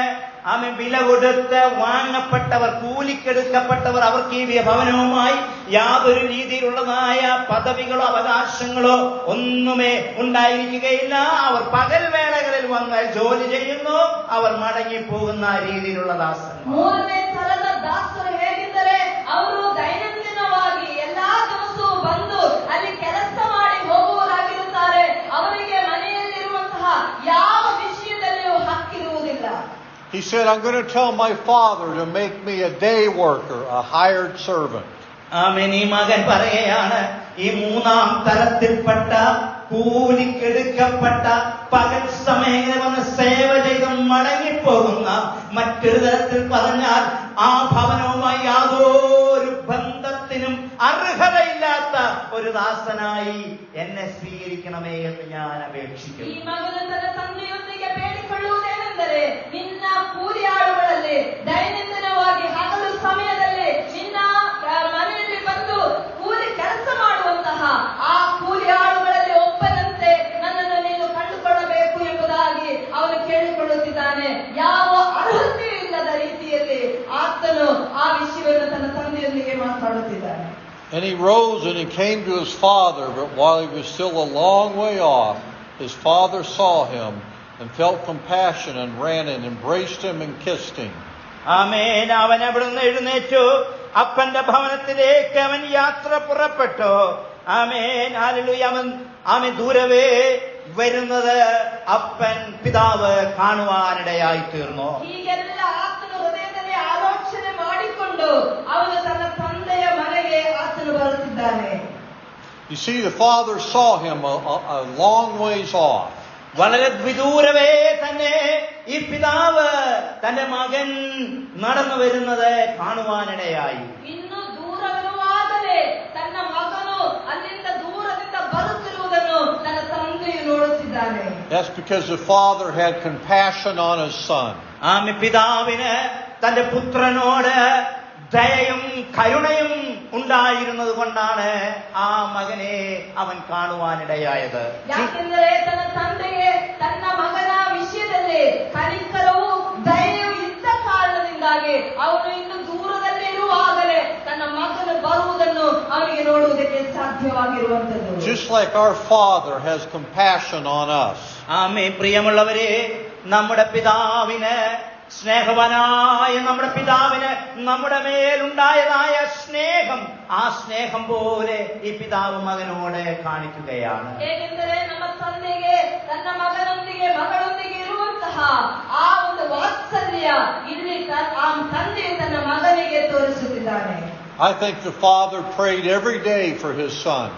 വില കൊടുത്ത് വാങ്ങപ്പെട്ടവർ, കൂലിക്കെടുക്കപ്പെട്ടവർ. അവർക്ക് ഈ ഭവനവുമായി യാതൊരു രീതിയിലുള്ളതായ പദവികളോ അവകാശങ്ങളോ ഒന്നുമേ ഉണ്ടായിരിക്കുകയില്ല. അവർ പകൽ വേളകളിൽ വന്ന് ജോലി ചെയ്യുന്നു, അവർ മടങ്ങിപ്പോകുന്ന രീതിയിലുള്ള ദാസന്മാർ. 3ನೇ ತರದ ದಾಸರು ಹೇಗಿದ್ದರೆ ಅವರು ದೈನಂದಿನವಾಗಿ ಎಲ್ಲಾ ದಿವಸವೂ ಬಂದು ಅಲ್ಲಿ ಕೆಲಸ ಮಾಡಿ ಹೋಗುವವರಾಗಿರುತ್ತಾರೆ. ಅವರಿಗೆ ಮನೆಯಲ್ಲಿರುವಂತಹ ಯಾವ ವಿಷಯದಲ್ಲಿಯೂ ಹಕ್ಕಿರುವುದಿಲ್ಲ. He said, I'm going to tell my father to make me a day worker, a hired servant. ഈ മകൻ പറയുകയാണ്, ഈ 3ാം തരത്തിൽപ്പെട്ട കൂലിക്കെടുക്കപ്പെട്ട പകൽ സമയങ്ങളിൽ വന്ന് സേവ ചെയ്ത് മടങ്ങിപ്പോകുന്ന, മറ്റൊരു തരത്തിൽ പറഞ്ഞാൽ ആ ഭവനവുമായി യാതൊരു ബന്ധത്തിനും അർഹതയില്ലാത്ത ഒരു ദാസനായി എന്നെ സ്വീകരിക്കണമേ എന്ന് ഞാൻ അപേക്ഷിക്കുന്നു. ഈ മകന് തന്റെ ತಂದೆಯೊಂದಿಗೆ ಬೇಡಿಕೊಳ್ಳುವುದೇನೆಂದರೆ, ನಿನ್ನ ಕೂಲಿ ಆಳುಗಳಲ್ಲಿ ದೈನಂದಿನವಾಗಿ ಹಗಲು ಸಮಯದಲ್ಲಿ ನಿನ್ನ ಮನೆಯಲ್ಲಿ ಬಂದು ಕೂಲಿ ಕೆಲಸ ಮಾಡುವಂತಹ ಆ ಕೂಲಿ ಆಳುಗಳಲ್ಲಿ ಒಬ್ಬನಂತೆ ನನ್ನನ್ನು ನೀನು ಕಂಡುಕೊಳ್ಳಬೇಕು ಎಂಬುದಾಗಿ ಅವನು ಕೇಳಿಕೊಳ್ಳುತ್ತಿದ್ದಾನೆ. ಯಾವ ಅರ್ಹತೆಯೂ ಇಲ್ಲದ ರೀತಿಯಲ್ಲಿ ಆತನು ಆ ವಿಷಯವನ್ನು ತನ್ನ ತಂದೆಯೊಂದಿಗೆ ಮಾತಾಡುತ್ತಿದ್ದಾನೆ. And he rose and he came to his father, but while he was still a long way off, his father saw him and felt compassion and ran and embraced him and kissed him. അവൻ അവിടുന്ന് എഴുന്നേറ്റു, അപ്പന്റെ ഭവനത്തിലേക്ക് അവൻ യാത്ര പുറപ്പെട്ടു. Hallelujah. അവൻ ദൂരവേ വരുന്നത് അപ്പൻ പിതാവ് കാണുവാനിടയായി തീർന്നു. ಹೀಗೆಲ್ಲ ಆತನ ಹೃದಯದಲ್ಲಿ ಆಲೋಚನೆ ಮಾಡಿಕೊಂಡು ಅವನು ತನ್ನ ತಂದೆಯ ಮನೆಗೆ ಆತನು ಬರುತ್ತಿದ್ದಾನೆ. You see, the father saw him a long ways off. വളരെ വിദൂരവേ തന്നെ ഈ പിതാവ് തന്റെ മകൻ നടന്നു വരുന്നത് കാണുവാനിടയായി. ಇನ್ನು ದೂರವಿರುವಾಗಲೇ ತನ್ನ ಮಗನು ಅಲ್ಲಿಂದ ದೂರದಿಂದ ಬರುತ್ತಿರುವುದನ್ನು ತನ್ನ ತಂದೆಯು ನೋಡುತ್ತಿದ್ದಾನೆ. That's because the father had compassion on his son. പിതാവിന് തന്റെ പുത്രനോട് ദയയും കരുണയും ഉണ്ടായിരുന്നത് കൊണ്ടാണ് ആ മകനെ അവൻ കാണുവാനിടയായത്. ಯಾಕೆಂದರೆ ತನ್ನ ತಂದೆಗೆ ತನ್ನ ಮಗನ ವಿಷಯದಲ್ಲಿ ಕನಿಕರವೂ ದಯೆಯೂ ಇದ್ದ ಕಾರಣದಿಂದಾಗಿ ಅವನು ಇನ್ನು ದೂರದಲ್ಲಿ ಇರುವಾಗಲೇ ತನ್ನ ಮಗನು ಬರುವುದನ್ನು ಅವನಿಗೆ ನೋಡುವುದಕ್ಕೆ ಸಾಧ್ಯವಾಗಿರುವಂತದ್ದು. Just like our Father has compassion on us. പ്രിയമുള്ളവരെ, നമ്മുടെ പിതാവിന് സ്നേഹവാനായ നമ്മുടെ പിതാവിന് നമ്മുടെ മേലുണ്ടായതായ സ്നേഹം, ആ സ്നേഹം പോലെ ഈ പിതാവ് മകനോട് കാണിക്കുകയാണ്. ಏಕೆಂದರೆ ನಮ್ಮ ತಂದೆಗೆ ತನ್ನ ಮಗನೊಂದಿಗೆ ಮಗಳೊಂದಿಗೆ ಇರುವಂತಹ ಆ ಒಂದು ವಾತ್ಸಲ್ಯ ಇಲ್ಲಿ ಆ ತಂದೆಯು ತನ್ನ ಮಗನಿಗೆ ತೋರಿಸುತ್ತಿದ್ದಾನೆ. I think the father prayed every day for his son.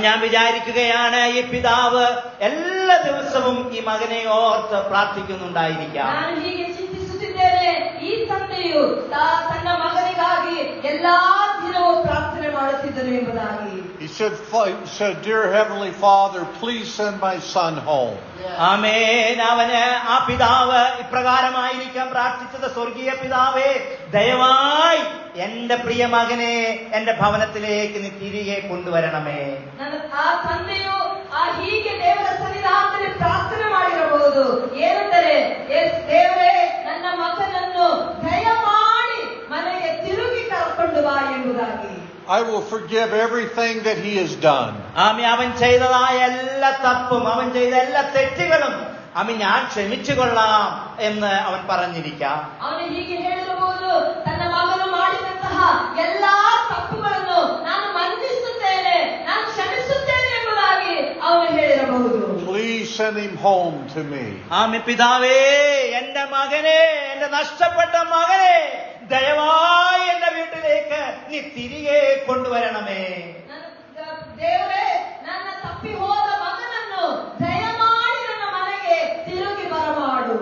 ഞാൻ വിചാരിക്കുകയാണ് ഈ പിതാവ് എല്ലാ ദിവസവും ഈ മകനെ ഓർത്ത് പ്രാർത്ഥിക്കുന്നുണ്ടായിരിക്കാം. ನಾನು ಹೀಗೆ ಚಿಂತಿಸುತ್ತಿದ್ದೇನೆ, ಈ ತಂದೆಯು ತನ್ನ ಮಗನಿಗಾಗಿ ಎಲ್ಲಾ ದಿನವೂ ಪ್ರಾರ್ಥನೆ ಮಾಡುತ್ತಿದ್ದನು ಎಂಬುದಾಗಿ. He said, "Dear Heavenly Father, please send my son home." ആമേൻ. അവന് ആ പിതാവ് ഇപ്രകാരമായിരിക്കാം പ്രാർത്ഥിച്ചത്: സ്വർഗീയ പിതാവേ, ദയവായി എന്റെ പ്രിയ മകനെ എന്റെ ഭവനത്തിലേക്ക് നീ തിരികെ കൊണ്ടുവരണമേ. ಆ ತಂದೆಯು ಹೀಗೆ ದೇವರ ಸನ್ನಿಧಾನದಲ್ಲಿ ಪ್ರಾರ್ಥನೆ ಮಾಡಿರಬಹುದು. ಏನೆಂದರೆ, ದೇವರೇ, ನನ್ನ ಮಗನನ್ನು ದಯಮಾಡಿ ಮನೆಗೆ ತಿರುಗಿ ಕರ್ಕೊಂಡು ಬಾ ಎಂಬುದಾಗಿ. I will forgive everything that he has done. അവൻ ചെയ്തതായ എല്ലാ തപ്പും, അവൻ ചെയ്ത എല്ലാ തെറ്റുകളും ഞാൻ ക്ഷമിച്ചുകൊള്ളാം എന്ന് അവൻ പറഞ്ഞിരിക്കാം. ಅವನು ಹೀಗೆ ಹೇಳಿರಬಹುದು, ತನ್ನ ಮಗನು ಮಾಡಿದಂತಹ ಎಲ್ಲಾ ತಪ್ಪುಗಳನ್ನು ನಾನು ಮನ್ನಿಸುತ್ತೇನೆ, ನಾನು ಕ್ಷಮಿಸುತ್ತೇನೆ ಎಂಬುದಾಗಿ ಅವನು ಹೇಳಿರಬಹುದು. Please send him home to me. പിതാവേ, എന്റെ മകനെ, എന്റെ നഷ്ടപ്പെട്ട മകനെ ദയവായി എന്റെ വീട്ടിലേക്ക് നീ തിരികെ കൊണ്ടുവരണമേ. ದೇವರೇ, ನನ್ನ ತಪ್ಪಿ ಹೋದ ಮಗನನ್ನು ದಯಮಾಡಿ ನನ್ನ ಮನೆಗೆ ತಿರುಗಿ ಬರಮಾಡು.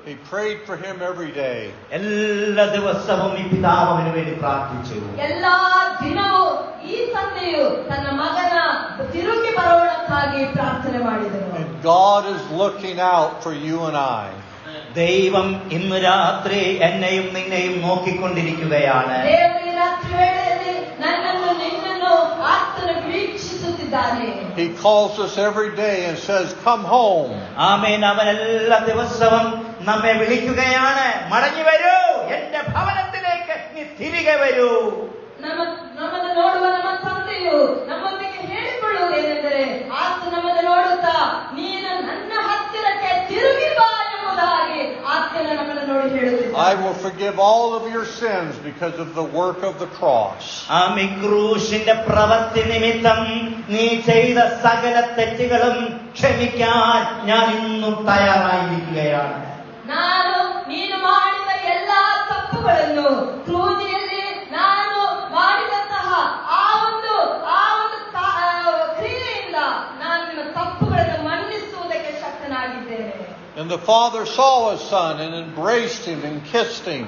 He prayed for him every day. എല്ലാ ദിവസവും ഈ പിതാവ് അവന് വേണ്ടി പ്രാർത്ഥിച്ചു. ಎಲ್ಲಾ ದಿನವೂ ಈ ತಂದೆಯು ತನ್ನ ಮಗನ ತಿರುಗಿ ಬರೋಣಕ್ಕಾಗಿ ಪ್ರಾರ್ಥನೆ ಮಾಡಿದನು. And God is looking out for you and I. ദൈവം ഇന്ന് രാത്രി എന്നെയും നിന്നെയും നോക്കിക്കൊണ്ടിരിക്കുകയാണ്. ದೇವರು ಈ ರಾತ್ರಿ ವೇಳೆಯಲ್ಲಿ ನನ್ನನ್ನು ನಿನ್ನನ್ನು ಆತನು ವೀಕ್ಷಿಸುತ್ತಿದ್ದಾನೆ. He calls us every day and says, "Come home." ആമേൻ. അവൻ എല്ലാ ദിവസവും നമ്മെ വിളിക്കുകയാണ്, മടങ്ങി വരൂ, എന്റെ ഭവനത്തിലേക്ക് നീ തിരികെ വരൂ. ನಮ್ಮನ್ನು ನೋಡುವ ನಮ್ಮ ತಂದೆಯು ನಮ್ಮೊಂದಿಗೆ ಹೇಳಿಕೊಳ್ಳುವುದೇನೆಂದರೆ, ಆತ ನಮ್ಮನ್ನು ನೋಡುತ್ತಾ ನೀನು ನನ್ನ ಹತ್ತಿರಕ್ಕೆ ತಿರುಗಿ ಬಾ ಎಂಬುದಾಗಿ ಆತನ ನಮ್ಮನ್ನು ನೋಡಿ ಹೇಳುತ್ತಿದ್ದಾನೆ. I will forgive all of your sins because of the work of the cross. ക്രൂശിന്റെ പ്രവൃത്തി നിമിത്തം നീ ചെയ്ത സകല തെറ്റുകളും ക്ഷമിക്കാൻ ഞാൻ ഇന്നും തയ്യാറായിരിക്കുകയാണ്. ನಾನು ನೀನು ಮಾಡಿದ ಎಲ್ಲಾ ತಪ್ಪುಗಳನ್ನು ಕ್ರೂಜಿಯಲ್ಲಿ ನಾನು ಮಾಡಿದಂತಹ ಆ ಒಂದು ಕ್ರಿಯೆಯಿಂದ ನಾನು ನಿಮ್ಮ ತಪ್ಪುಗಳನ್ನು ಮನ್ನಿಸುವುದಕ್ಕೆ ಶಕ್ತನಾಗಿದ್ದೇನೆ. And the father saw his son and embraced him and kissed him.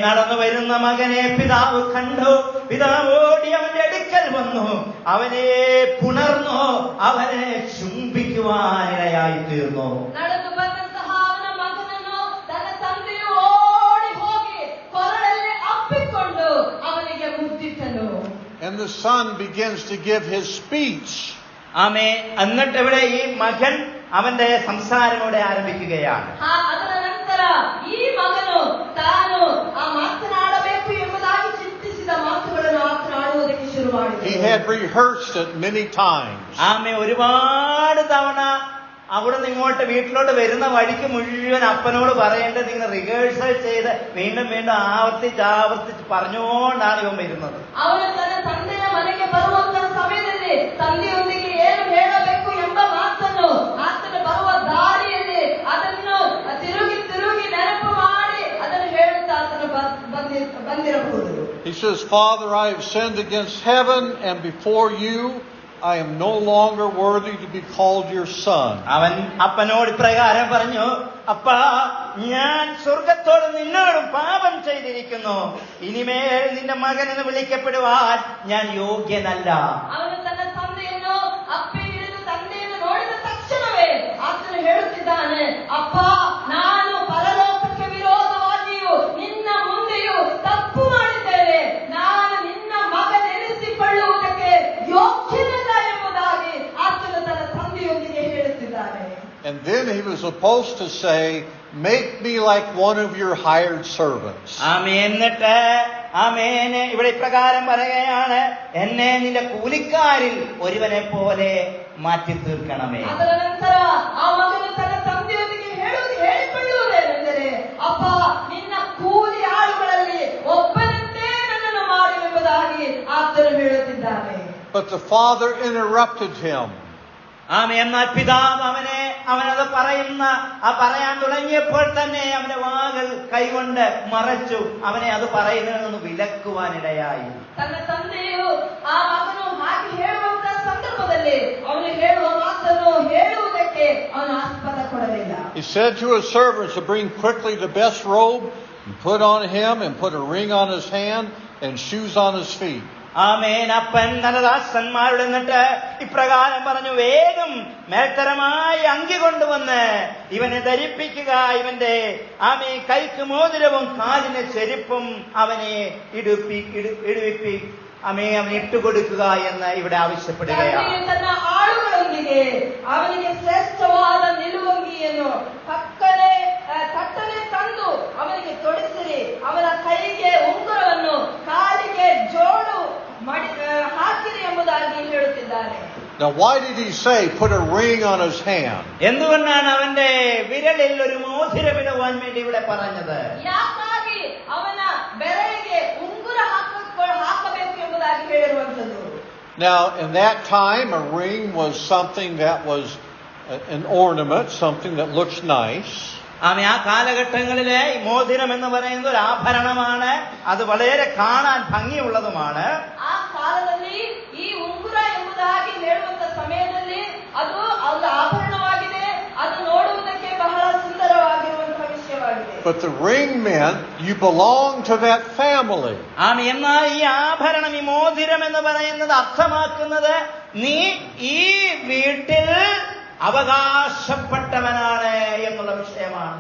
നടന്നു വരുന്ന മകനെ പിതാവ് കണ്ടു. പിതാവ് ഓടി അവന്റെ അടുക്കൽ വന്നു, അവനെ പുണർന്നു, അവനെ ചുംബിക്കുവാനിടയായി തീർന്നു. ನಡೆದು ಬಂದಂತಹ ಅವನ ಮಗನನ್ನು ತನ್ನ ತಂದೆಯು ಓಡಿ ಹೋಗಿ ಕೊರಳಲ್ಲಿ ಅಪ್ಪಿಕೊಂಡು ಅವನಿಗೆ ಮುದ್ದಿಟ್ಟನು. And the son begins to give his speech. എന്നിട്ട് ഇവിടെ ഈ മകൻ അവന്റെ സംസാരം ഇവിടെ ആരംഭിക്കുകയാണ്. ಅದರ ನಂತರ ಈ ಮಗನು ತಾನು ಮಾತನಾಡಬೇಕು ಎಂಬುದಾಗಿ ಚಿಂತಿಸಿದ ಮಾತುಗಳನ್ನು ಮಾತನಾಡುವುದಕ್ಕೆ ಶುರು ಮಾಡಿದನು. He had rehearsed it many times. ഒരുപാട് തവണ അവിടെ നിന്ന് ഇങ്ങോട്ട് വീട്ടിലോട്ട് വരുന്ന വഴിക്ക് മുഴുവൻ അപ്പനോട് പറയേണ്ടത് നിങ്ങൾ റിഹേഴ്സൽ ചെയ്ത് വീണ്ടും വീണ്ടും ആവർത്തിച്ച് പറഞ്ഞുകൊണ്ടാണ് ഇവൻ വരുന്നത്. ಅವನು ತನ್ನ ತಂದೆಯ ಮನೆಗೆ ಬರುವಂತಹ ಸಮಯದಲ್ಲಿ ತಂದೆಯೊಂದಿಗೆ ಏನು ಹೇಳಬೇಕು ಎಂಬ ಮಾತನ್ನು ಆತನು ಬರುವ ದಾರಿಯಲ್ಲಿ ಅದನ್ನು ತಿರುಗಿ ತಿರುಗಿ ನೆನಪು ಮಾಡಿ ಅದನ್ನು ಹೇಳುತ್ತಾ ಆತನು ಬಂದಿರಬಹುದು. He says, "Father, I have sinned against heaven and before you. I am no longer worthy to be called your son." അവൻ അപ്പനോട് പ്രകാരം പറഞ്ഞു, അപ്പാ, ഞാൻ സ്വർഗത്തോടും നിന്നോടും പാപം ചെയ്തിരിക്കുന്നു, ഇനിമേൽ നിന്റെ മകനെന്ന് വിളിക്കപ്പെടുവാൻ ഞാൻ യോഗ്യനല്ല. ಅವನು ತನ್ನ ತಂದೆಯನ್ನು ಅಪ್ಪಿ ಹಿಡಿದು ತಂದೆಯನ್ನು ನೋಡಿದ ತಕ್ಷಣವೇ ಆತನು ಹೇಳುತ್ತಿದ್ದಾನೆ, ಅಪ್ಪ, ನಾನು ಪರಲೋಕಕ್ಕೆ ವಿರೋಧವಾಗಿಯೂ ನಿನ್ನ ಮುಂದೆಯೂ ತಪ್ಪು ಮಾಡಿದ್ದೇನೆ, ನಾನು ನಿನ್ನ ಮಗನೆನಿಸಿಕೊಳ್ಳುವುದಕ್ಕೆ ಯೋಗ್ಯನಲ್ಲ ಎಂಬುದಾಗಿ ಆತನು ತನ್ನ ತಂದೆಯೊಂದಿಗೆ ಹೇಳುತ್ತಿದ್ದಾನೆ. And then he was supposed to say, "Make me like one of your hired servants." എന്നിട്ട് ഇവിടെ ഇപ്രകാരം പറയുകയാണ്, എന്നെ നിന്റെ കൂലിക്കാരിൽ ഒരുവനെ പോലെ മാറ്റി തീർക്കണമേ. ಅದರ ನಂತರ ಆ ಮಗನು ತನ್ನ ತಂದೆಯೊಂದಿಗೆ ಹೇಳಿಕೊಳ್ಳುವುದೇನೆಂದರೆ, ಅಪ್ಪ, ನಿನ್ನ But the father interrupted him. എന്നാൽ പിതാവ് അവനത് പറയാൻ തുടങ്ങിയപ്പോൾ തന്നെ അവന്റെ വാകൾ കൈകൊണ്ട് മറച്ചു. അവനെ അത് പറയുന്നതിൽ നിന്ന് വിലക്കുവാനിടയായി. ತನ್ನ ತಂದೆಯು ಆ ಮಗನು ಹಾಗೆ ಹೇಳುವಂತಹ ಸಂದರ್ಭದಲ್ಲಿ ಅವನು ಹೇಳುವ ಮಾತನ್ನು ಹೇಳುವುದಕ್ಕೆ ಅವನು ಆಸ್ಪದ ಕೊಡಲಿಲ್ಲ. He said to his servants to bring quickly the best robe and put on him and put a ring on his hand and shoes on his feet. അപ്പൻ തന്റെ ദാസന്മാരോട് എന്നിട്ട് ഇപ്രകാരം പറഞ്ഞു, വേഗം മേൽത്തരമായ അങ്കി കൊണ്ടുവന്ന് ഇവനെ ധരിപ്പിക്കുക, ഇവന്റെ കൈക്ക് മോതിരവും കാലിന് ചെരുപ്പും അവനെ ഇടുവിപ്പി അവനെ ഇട്ടുകൊടുക്കുക എന്ന് ഇവിടെ ആവശ്യപ്പെടുകയാണ്. ತನ್ನ ಆಳುಗಳೊಂದಿಗೆ ಅವನಿಗೆ ಶ್ರೇಷ್ಠವಾದ ನಿಲುವಂಗಿಯನ್ನು ತಟ್ಟನೆ ತಂದು ಅವನಿಗೆ ತೊಡಿಸಿರಿ, ಅವನ ಕೈಗೆ ಉಂಗುರವನ್ನು ಕಾಲಿಗೆ ಜೋಡು ಹಾಕಿರಿ ಎಂಬುದಾಗಿ ಹೇಳುತ್ತಿದ್ದಾರೆ. Now why did he say put a ring on his hand? എന്തുകൊണ്ടാണ് അവന്റെ വിരലിൽ ഒരു മോതിരമിടുവാൻ വേണ്ടി ഇവിടെ പറഞ്ഞത്? ಯಾಕಾಗಿ ಅವನ ಬೆರಳಿಗೆ ಉಂಗುರ ಹಾಕಬೇಕು ಎಂಬುದಾಗಿ ಹೇಳಿರುವಂತದ್ದು. Now in that time a ring was something that was an ornament, something that looks nice. ആ കാലഘട്ടങ്ങളിലെ ഈ മോതിരം എന്ന് പറയുന്നത് ഒരു ആഭരണമാണ്. അത് വളരെ കാണാൻ ഭംഗിയുള്ളതുമാണ്. ಆ ಕಾಲದಲ್ಲಿ ಈ ಉಂಗುರ ಎಂಬುದಾಗಿ ಹೇಳುವಂತ ಸಮಯದಲ್ಲಿ ಅದು ಆಭರಣವಾಗಿದೆ, ಅದು ನೋಡುವುದಕ್ಕೆ ಬಹಳ ಸುಂದರವಾಗಿರುವಂತಹ ವಿಷಯವಾಗಿದೆ. But the ring meant you belong to that family. എന്നാൽ ഈ ആഭരണം, ഈ മോതിരം എന്ന് പറയുന്നത് അർത്ഥമാക്കുന്നത് നീ ഈ വീട്ടിൽ അവകാശപ്പെട്ടവനാണ് എന്നുള്ള വിഷയമാണ്.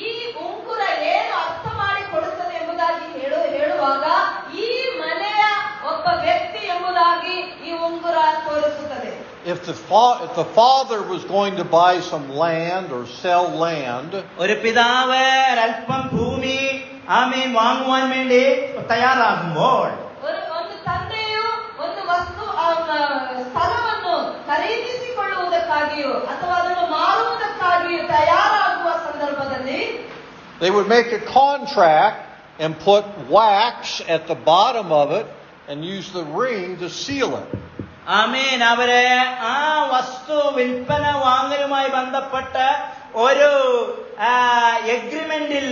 ಈ ಉಂಗುರ ಏನು ಅರ್ಥ ಮಾಡಿ ಕೊಡುತ್ತದೆ ಎಂಬುದಾಗಿ ಹೇಳುವಾಗ ಈ ಮನೆಯ ಒಬ್ಬ ವ್ಯಕ್ತಿ ಎಂಬುದಾಗಿ ಈ ಉಂಗುರ ತೋರಿಸುತ್ತದೆ. If the father was going to buy some land or sell land, ഒരു പിതാവ് അല്പം ഭൂമി വാങ്ങുവാൻ വേണ്ടി തയ്യാറാകുമ്പോൾ ಒಂದು ತಂದೆಯು ಒಂದು ವಸ್ತು ಸ್ಥಳವನ್ನು ಖರೀದಿಸಿಕೊಳ್ಳುವುದಕ್ಕಾಗಿಯೋ ಅಥವಾ ಅದನ್ನು ಮಾರುವುದಕ್ಕಾಗಿಯೋ ತಯಾರಾಗುವ ಸಂದರ್ಭದಲ್ಲಿ they would make a contract and put wax at the bottom of it and use the ring to seal it. അവര് ആ വസ്തു വിൽപ്പന വാങ്ങലുമായി ബന്ധപ്പെട്ട് ഒരു എഗ്രിമെന്റിൽ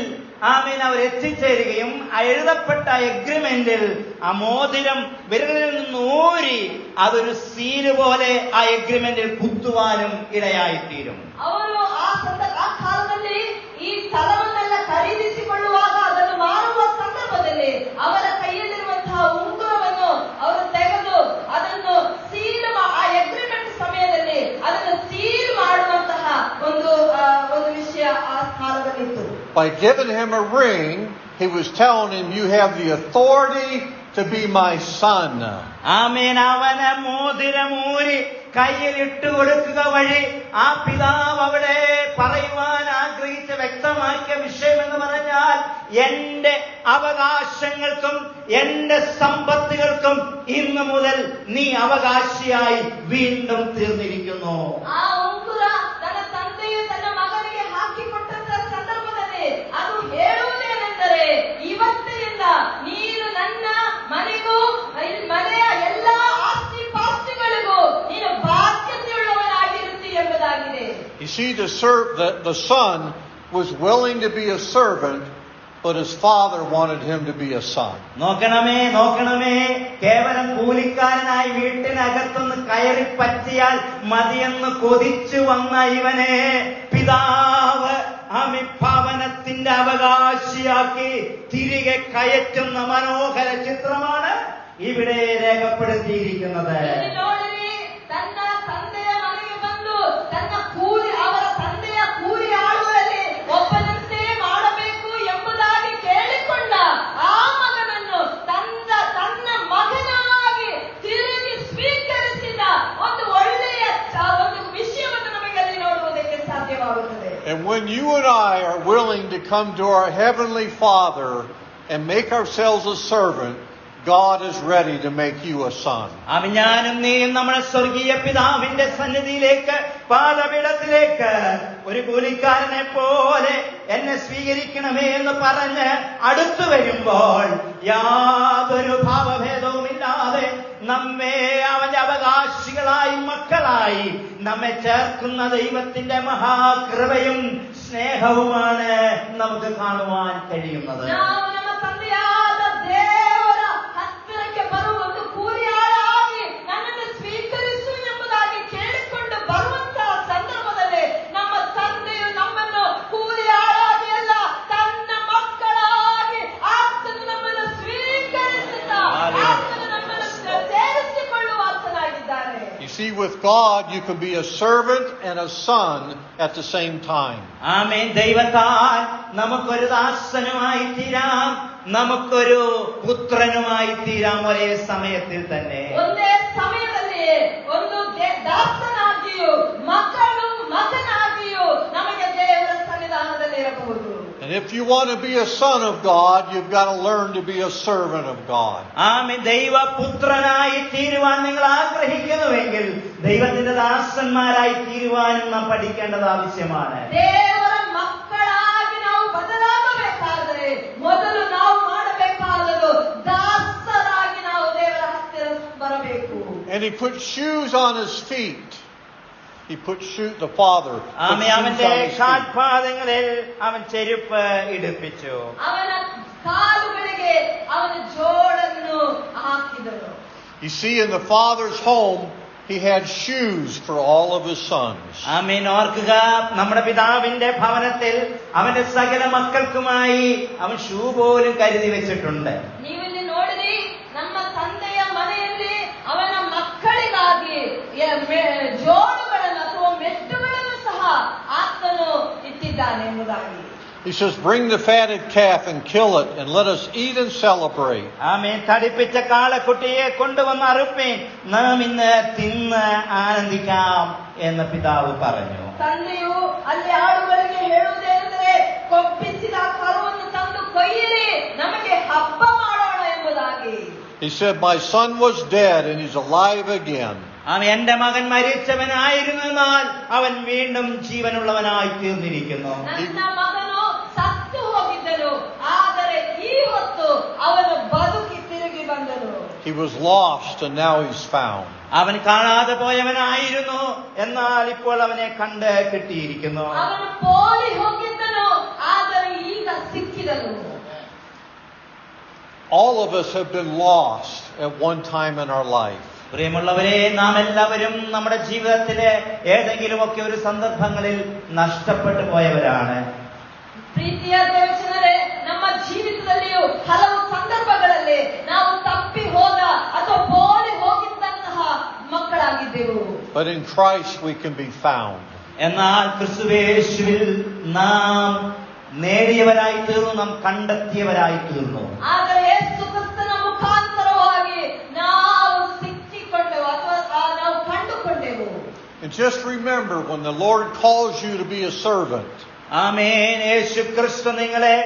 അവർ എത്തിച്ചേരുകയും എഴുതപ്പെട്ട എഗ്രിമെന്റിൽ ആ മോതിരം വിരലിൽ നിന്ന് ഊരി അതൊരു സീല് പോലെ ആ എഗ്രിമെന്റിൽ കുത്തുവാനും ഇടയായിത്തീരും. ಅವರು ಆ ಕಾಲದಲ್ಲಿ ಈ ಸ್ಥಳವನ್ನೆಲ್ಲ ಖರೀದಿಸಿಕೊಳ್ಳುವಾಗ ಅದನ್ನು ಮಾರುವ ಸಂದರ್ಭದಲ್ಲಿ ಅವರ ಕೈಯಲ್ಲಿರುವಂತಹ ಉಂಗುರವನ್ನು ಅವರು ತೆಗೆದು ಅದನ್ನು ಸೀಲ್ ಆ ಎಗ್ರಿಮೆಂಟ್ ಸಮಯದಲ್ಲಿ ಅದನ್ನು ಸೀಲ್ ಮಾಡುವಂತಹ ಒಂದು ವಿಷಯ ಆ ಕಾಲದಲ್ಲಿತ್ತು. By giving him a ring, he was telling him, you have the authority to be my son. അവന് മോതിരമൂരി കയ്യിലിട്ട് കൊടുക്കുക വഴി ആ പിതാവ് അവിടെ പറയുവാൻ ആഗ്രഹിച്ച വ്യക്തമാക്കിയ വിഷയം എന്ന് പറഞ്ഞാൽ, എന്റെ അവകാശങ്ങൾക്കും എന്റെ സമ്പത്തുകൾക്കും ഇന്നു മുതൽ നീ അവകാശിയായി വീണ്ടും തീർന്നിരിക്കുന്നു. ആ ഉംഗുര തന്ന ತಂದೆಯು ತನ್ನ ಮಗನಿಗೆ ಹಾಕಿಕೊಟ್ಟಂತ ಸಂದರ್ಭದಲ್ಲಿ ಅದು ಹೇಳುವುದೇನೆಂದರೆ, ಇವತ್ತಿನಿಂದ ನೀನು ನನ್ನ ಮನೆಗೂ ಮನೆಯ ಎಲ್ಲಾ ಆಸ್ತಿ ಪಾಸ್ತಿಗಳಿಗೂ ನೀನು ಬಾಧ್ಯತೆಯುಳ್ಳವನಾಗಿರುತ್ತಿ ಎಂಬುದಾಗಿದೆ. You see, the son was willing to be a servant, but his father wanted him to be a son. നോക്കണമേ, കേവലം കൂലിക്കാരനായി വീട്ടിനകത്തുനിന്ന് കയറി പറ്റിയാൽ മതിയെന്ന് കൊതിച്ചു വന്ന ഇവനെ പിതാവ് ഭവനത്തിന്റെ അവകാശിയാക്കി തിരികെ കയറ്റുന്ന മനോഹര ചിത്രമാണ് ഇവിടെ രേഖപ്പെടുത്തിയിരിക്കുന്നത്. ತನ್ನ ತಂದೆಯ ಮನೆಗೆ ಬಂದು ತನ್ನ ಅವರ ತಂದೆಯ ಕೂಲಿ ಆಳುವಲ್ಲಿ ಒಬ್ಬನಂತೆ ಮಾಡಬೇಕು ಎಂಬುದಾಗಿ ಕೇಳಿಕೊಂಡ ಆ ಮಗನನ್ನು ತನ್ನ ಮಗನಾಗಿ ತಿರುಗಿ ಸ್ವೀಕರಿಸಿದ ಒಂದು ಒಳ್ಳೆಯ ಒಂದು ವಿಷಯವನ್ನು ನಮಗೆ ಅಲ್ಲಿ ನೋಡುವುದಕ್ಕೆ ಸಾಧ್ಯವಾಗುತ್ತದೆ. And when you and I are willing to come to our Heavenly Father and make ourselves a servant, God is ready to make you a son. ഞാനും നീയും നമ്മുടെ സ്വർഗീയ പിതാവിന്റെ സന്നിധിയിലേക്ക്, പാദപീഠത്തിലേക്ക് ഒരു കൂലിക്കാരനെ പോലെ എന്നെ സ്വീകരിക്കണമേ എന്ന് പറഞ്ഞ് അടുത്തു വരുമ്പോൾ യാതൊരു ഭാവഭേദവുമില്ലാതെ നമ്മെ അവന്റെ അവകാശികളായി മക്കളായി നമ്മെ ചേർക്കുന്ന ദൈവത്തിന്റെ മഹാകൃപയും സ്നേഹവുമാണ് നമുക്ക് കാണുവാൻ കഴിയുന്നത്. ನಾವು ನಮ್ಮ ತಂದೆಯಾದ ದೇವರ ಹತ್ತಿರಕ್ಕೆ ಬರುವುದು ಕೂಲಿಯಾಳಾಗಿ ನನ್ನನ್ನು ಸ್ವೀಕರಿಸು ಎಂಬುದಾಗಿ ಕೇಳಿಕೊಂಡು ಬರುವಂತಹ ಸಂದರ್ಭದಲ್ಲಿ ನಮ್ಮ ತಂದೆಯು ನಮ್ಮನ್ನು ಕೂಲಿಯಾಳಾಗಿ ಅಲ್ಲ ತನ್ನ ಮಕ್ಕಳಾಗಿ ಆತನು ನಮ್ಮನ್ನು ಸ್ವೀಕರಿಸುತ್ತಾ ಆತನು ನಮ್ಮನ್ನು ಸೇರಿಸಿಕೊಳ್ಳುವ ಆತನಾಗಿದ್ದಾನೆ. You see, with God, you can be a servant and a son at the same time. ആമേൻ. ദൈവത്താൽ നമുക്കൊരു ദാസനുമായി തീരാം, നമുക്കൊരു പുത്രനുമായി തീരാം ഒരേ സമയത്തിൽ തന്നെ. ಒಂದೇ ಸಮಯದಲ್ಲಿ ಒಂದು ದಾಸನಾಗಿಯೂ ಮಗನಾಗಿಯೂ ನಮಗೆ ದೇವರ ಸನ್ನಿಧಾನದಲ್ಲಿ ಇರಬಹುದು. And if you want to be a son of God, you've got to learn to be a servant of God. ആമേൻ. ദൈവപുത്രനായി തീരുവാൻ നിങ്ങൾ ആഗ്രഹിക്കുന്നുവെങ്കിൽ ദൈവത്തിന്റെ ദാസന്മാരായി തീരുവാനും നാം പഠിക്കേണ്ടത് ആവശ്യമാണ്. ದೇವರ ಮಕ್ಕಳಾಗಿ ನಾವು ಬದಲಾಗಬೇಕಾದರೆ ಮೊದಲು ನಾವು ಮಾಡಬೇಕಾದದ್ದು ದಾಸರಾಗಿ ನಾವು ದೇವರ ಹತ್ತಿರ ಬರಬೇಕು. And he put shoes on his feet. He put the Father put amen. shoes അവന്റെ on his feet. കാൽപാദങ്ങളിൽ അവൻ ചെരുപ്പ് ഇടിപ്പിച്ചു. ಅವನ ಕಾಲುಗಳಿಗೆ ಅವನ ಜೋಡನ್ನು ಹಾಕಿದರು. You see, in the Father's home, he had shoes for all of his sons. ആമേൻ. ഓർക്കുക, നമ്മുടെ പിതാവിന്റെ ഭവനത്തിൽ അവന്റെ സകല മക്കൾക്കുമായി അവൻ ഷൂ പോലും കരുതി വെച്ചിട്ടുണ്ട്. ನೀವಿಲ್ಲಿ ನೋಡಿರಿ, ನಮ್ಮ ತಂದೆಯ ಮನೆಯಲ್ಲಿ ಅವನ ಮಕ್ಕಳಿಗಾಗಿ ಜೋಡುಗಳನ್ನು ಅಥವಾ ಮೆಟ್ಟುಗಳನ್ನು ಸಹ ಆತನು ಇಟ್ಟಿದ್ದಾನೆ ಎಂಬುದಾಗಿ. He says, bring the fatted calf and kill it and let us eat and celebrate. ആമേൻ. തടിപ്പിച്ച കാളക്കുട്ടിയെ കൊണ്ടുവന്ന് അറുപ്പേൻ, നാം ഇന്ന് തിന്ന് ആനന്ദിക്കാം എന്ന് പിതാവ് പറഞ്ഞു. ತಂದೆಯು ಅಲ್ಲಿ ಆಡುಗಳಿಗೆ ಹೇಳುವುದೇನೆಂದರೆ, ಕೊಪ್ಪಿಸಿದ ಕರುವನ್ನು ತಂದು ಕೊಯ್ಯಿರಿ, ನಮಗೆ ಹಬ್ಬ ಮಾಡೋಣ ಎಂಬುದಾಗಿ. He said, my son was dead and he's alive again. ആമേൻ. എന്റെ മകൻ മരിച്ചവനായിരുന്നു, എന്നാൽ അവൻ വീണ്ടും ജീവനുള്ളവനായി തീർന്നിരിക്കുന്നു. ನನ್ನ ಮಗನು ಸತ್ತು ಹೋಗಿದ್ದನು, ಆದರೆ ಇವತ್ತು ಅವನು ಬದುಕಿ ತಿರುಗಿ ಬಂದನು. He was lost and now he's found. അവൻ കാണാതെ പോയവനായിരുന്നു, എന്നാൽ ഇപ്പോൾ അവനെ കണ്ട് കിട്ടിയിരിക്കുന്നു. ಅವನು ಪೋಲಿ ಹೋಗಿದ್ದನು, ಆದರೆ ಈಗ ಸಿಕ್ಕಿದನು. All of us have been lost at one time in our life. പ്രിയമുള്ളവരെ, നാം എല്ലാവരും നമ്മുടെ ജീവിതത്തിലെ ഏതെങ്കിലുമൊക്കെ ഒരു സന്ദർഭങ്ങളിൽ നഷ്ടപ്പെട്ടു പോയവരാണ്. ಪ್ರೀತಿಯ ದೇವಜನರೇ, ನಮ್ಮ ಜೀವಿತದಲ್ಲಿಯೂ ಹಲವು ಸಂದರ್ಭಗಳಲ್ಲಿ ನಾವು ತಪ್ಪಿ ಹೋದ ಅಥವಾ ಪೋಲಿ ಹೋಗಿದ್ದಂತಹ ಮಕ್ಕಳಾಗಿದ್ದೆವು. But in Christ we can be found. എന്നാൽ ക്രിസ്തുവേശുവിൽ നാം നേടിയവരായി തീർന്നു, നാം കണ്ടെത്തിയവരായി തീർന്നു. ಆದರೆ ಯೇಸು ಕ್ರಿಸ್ತನ ಮುಖಾಂತರವಾಗಿ ನಾವು ಸಿಕ್ಕಿಕೊಂಡೆವು ಅಥವಾ ನಾವು ಕಂಡುಕೊಂಡೆವು. And just remember, when the Lord calls you to be a servant, ആമേൻ. യേശു ക്രിസ്തു നിങ്ങളെ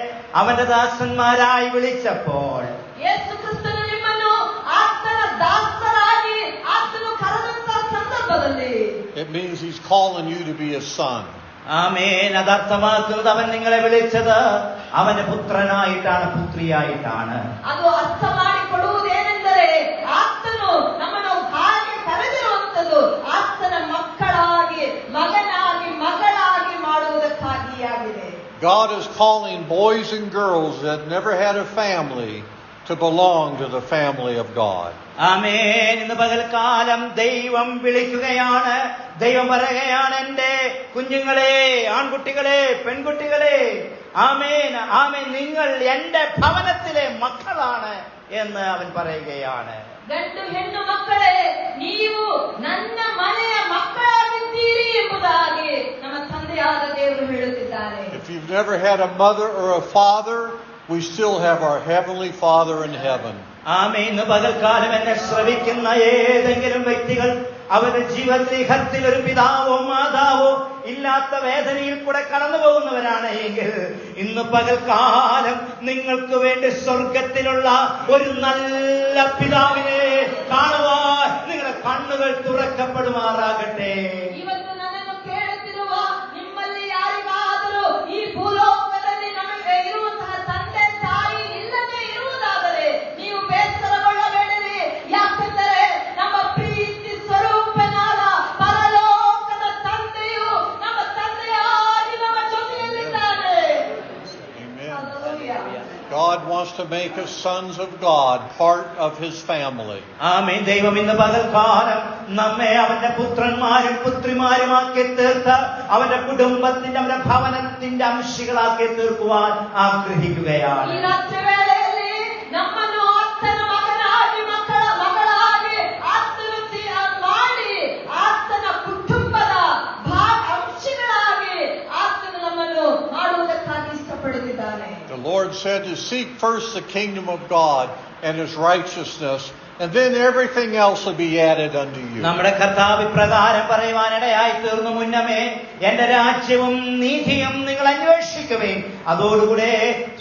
അവന്റെ ദാസന്മാരായി വിളിച്ചപ്പോൾ, ಯೇಸು ಕ್ರಿಸ್ತನು ನಿಮ್ಮನ್ನು ಆತನ ದಾಸರಾಗಿ ಆತನು ಕರೆದಂತಹ ಸಂದರ್ಭದಲ್ಲಿ, it means he's calling you to be a son. ആമേൻ, അതർത്ഥമാക്കുന്നത് അവൻ നിങ്ങളെ വിളിച്ചത് അവന്റെ പുത്രനായിട്ടാണ്, പുത്രിയായിട്ടാണ്. ಅದು ಅರ್ಥ ಮಾಡಿಕೊಡುವುದೇನೆಂದರೆ, ಆತನು ನಮ್ಮನ್ನು ಹಾಗೆ ಕರೆದಿರುವಂತದ್ದು ಆತನ ಮಕ್ಕಳಾಗಿ, ಮಗನಾಗಿ, ಮಗಳಾಗಿ ಮಾಡುವುದಕ್ಕಾಗಿಯಾಗಿದೆ. God is calling boys and girls that never had a family to belong to the family of God. ആമേൻ. ഇന്ന് പകൽക്കാലം ദൈവം വിളിക്കുകയാണ്. ദൈവം പറയുകയാണ്, എന്റെ കുഞ്ഞുങ്ങളെ, ആൺകുട്ടികളെ, പെൺകുട്ടികളെ, ആമേൻ, ആമേൻ, നിങ്ങൾ എന്റെ ഭവനത്തിലെ മക്കളാണ് എന്ന് അവൻ പറയുകയാണ്. ಗಂಡು ಹೆಣ್ಣು ಮಕ್ಕಳೇ, ನೀವು ನನ್ನ ಮನೆಯ ಮಕ್ಕಳಾಗಿದ್ದೀರಿ ಎಂಬುದಾಗಿ ನಮ್ಮ ತಂದೆಯಾದ ದೇವರು ಹೇಳುತ್ತಿದ್ದಾರೆ. If you've never had a mother or a father, we still have our Heavenly Father in heaven. ആമേൻ. ഇന്ന് പകൽക്കാലം എന്നെ ശ്രവിക്കുന്ന ഏതെങ്കിലും വ്യക്തികൾ അവരുടെ ജീവിതത്തിൽ ഒരു പിതാവോ മാതാവോ ഇല്ലാത്ത വേദനയിൽ കൂടെ കടന്നു പോകുന്നവരാണ് എങ്കിൽ, ഇന്ന് പകൽക്കാലം നിങ്ങൾക്ക് വേണ്ടി സ്വർഗത്തിലുള്ള ഒരു നല്ല പിതാവിനെ കാണുവാൻ നിങ്ങളുടെ കണ്ണുകൾ തുറക്കപ്പെടുമാറാകട്ടെ. ಇವತ್ತು ನನ್ನನ್ನು ಕೇಳುತ್ತಿರುವ ನಿಮ್ಮಲ್ಲಿ ಯಾರಿಗಾದರೂ ಈ ಭೂಲೋಕದಲ್ಲಿ ನಮಗೆ ಇರುವಂತಹ ತಂದೆ ತಾಯಿ ಇಲ್ಲದೆ ಇರುವುದಾದರೆ ನೀವು ಬೇಸರಗೊಳ್ಳಬೇಡಿರಿ. ಯಾಕೆಂದರೆ to make us sons of God, part of His family. ആമേൻ. ദൈവം ഇന്ന് പകൽക്കാലം നമ്മെ അവന്റെ പുത്രന്മാരും പുത്രിമാരുമാക്കി തീർത്ത് അവന്റെ കുടുംബത്തിന്റെ അവന്റെ ഭവനത്തിന്റെ അംശികളാക്കി തീർക്കുവാൻ ആഗ്രഹിക്കുകയാണ്. ഈ രാത്രിവേളയിൽ നമ്മನ್ನು ಆತನ ಮಗನಾಗಿ ಮಗಳಾಗಿ ಆತನನ್ನು ಮಾಡಿ ಆತನ ಕುಟುಂಬದ ಅಂಶಗಳಾಗಿ ಆತನು ನಮ್ಮನ್ನು ಮಾಡುವುದಕ್ಕಾಗಿ ಇಷ್ಟಪಡುತ್ತಿದ್ದಾನೆ. The Lord said to seek first the kingdom of God and His righteousness, and then everything else will be added unto you. നമ്മുടെ കർത്താവ് പ്രകാരം പറയുവാനിടയായി തീർന്നു മുന്നമേ എന്റെ രാജ്യവും നീതിയും നിങ്ങൾ അന്വേഷിക്കുവേൻ, അതോടുകൂടെ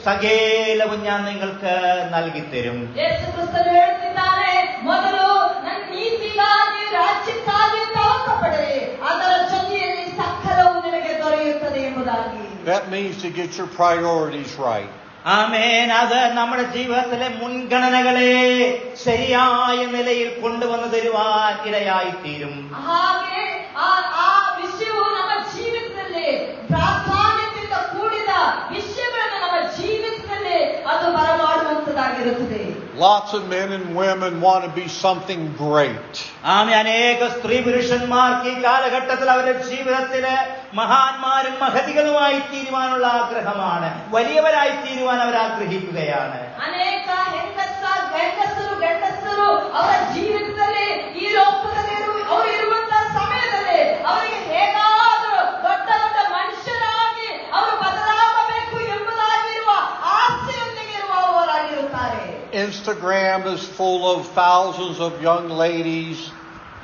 സകലവും ഞാൻ നിങ്ങൾക്ക് നൽകിത്തരും. യേശുക്രിസ്തു ಹೇಳ್ತಿದ್ದಾನೆ, ಮೊದಲು ನನ್ನ ನೀತಿಗಾಗಿ ರಾಜ್ಯಕ್ಕಾಗಿ ತವಕಪಡಿರಿ, ಅದರ ಜೊತೆಯಲ್ಲಿ ಸಕಲವು ನಿನಗೆ ದೊರೆಯುತ್ತದೆ ಎಂಬುದಾಗಿ. That means to get your priorities right. ആമേൻ. അത് നമ്മുടെ ജീവിതത്തിലെ മുൻഗണനകളെ ശരിയായ നിലയിൽ കൊണ്ടുവന്നു തരുവാൻ ഇടയായി തീരും. ಹಾಗೆ ಆ ವಿಷಯವು ನಮ್ಮ ಜೀವಿತದಲ್ಲಿ ಪ್ರಾಧಾನ್ಯತೆಯಿಂದ ಕೂಡಿದ ವಿಷಯಗಳನ್ನು ನಮ್ಮ ಜೀವಿತದಲ್ಲಿ ಅದು ಬರಮಾಡುವಂತದ್ದಾಗಿರುತ್ತದೆ. Lots of men and women want to be something great. ആമേൻ. അനേക സ്ത്രീ പുരുഷന്മാർക്ക് ഈ കാലഘട്ടത്തിൽ അവരുടെ ജീവിതത്തില് മഹാന്മാരും മഹതികളുമായി തീരുവാനുള്ള ആഗ്രഹമാണ്, വലിയവരായി തീരുവാൻ അവർ ആഗ്രഹിക്കുകയാണ്. ಅನೇಕ ಹೆಂಗಸರು ಗಂಡಸರು ಅವರ ಜೀವಿತದಲ್ಲಿ ಈ ಲೋಕದಲ್ಲಿ ಅವರು ಇರುವಂತಹ ಸಮಯದಲ್ಲಿ ಅವರಿಗೆ ಹೇಗಾದರೂ ದೊಡ್ಡ ದೊಡ್ಡ ಮನುಷ್ಯರಾಗಿ ಅವರು ಬದಲಾಗಬೇಕು ಎಂಬುದಾಗಿರುವ ಆಸೆಯೊಂದಿಗೆ ಇರುವವರಾಗಿರುತ್ತಾರೆ. Instagram is full of thousands of young ladies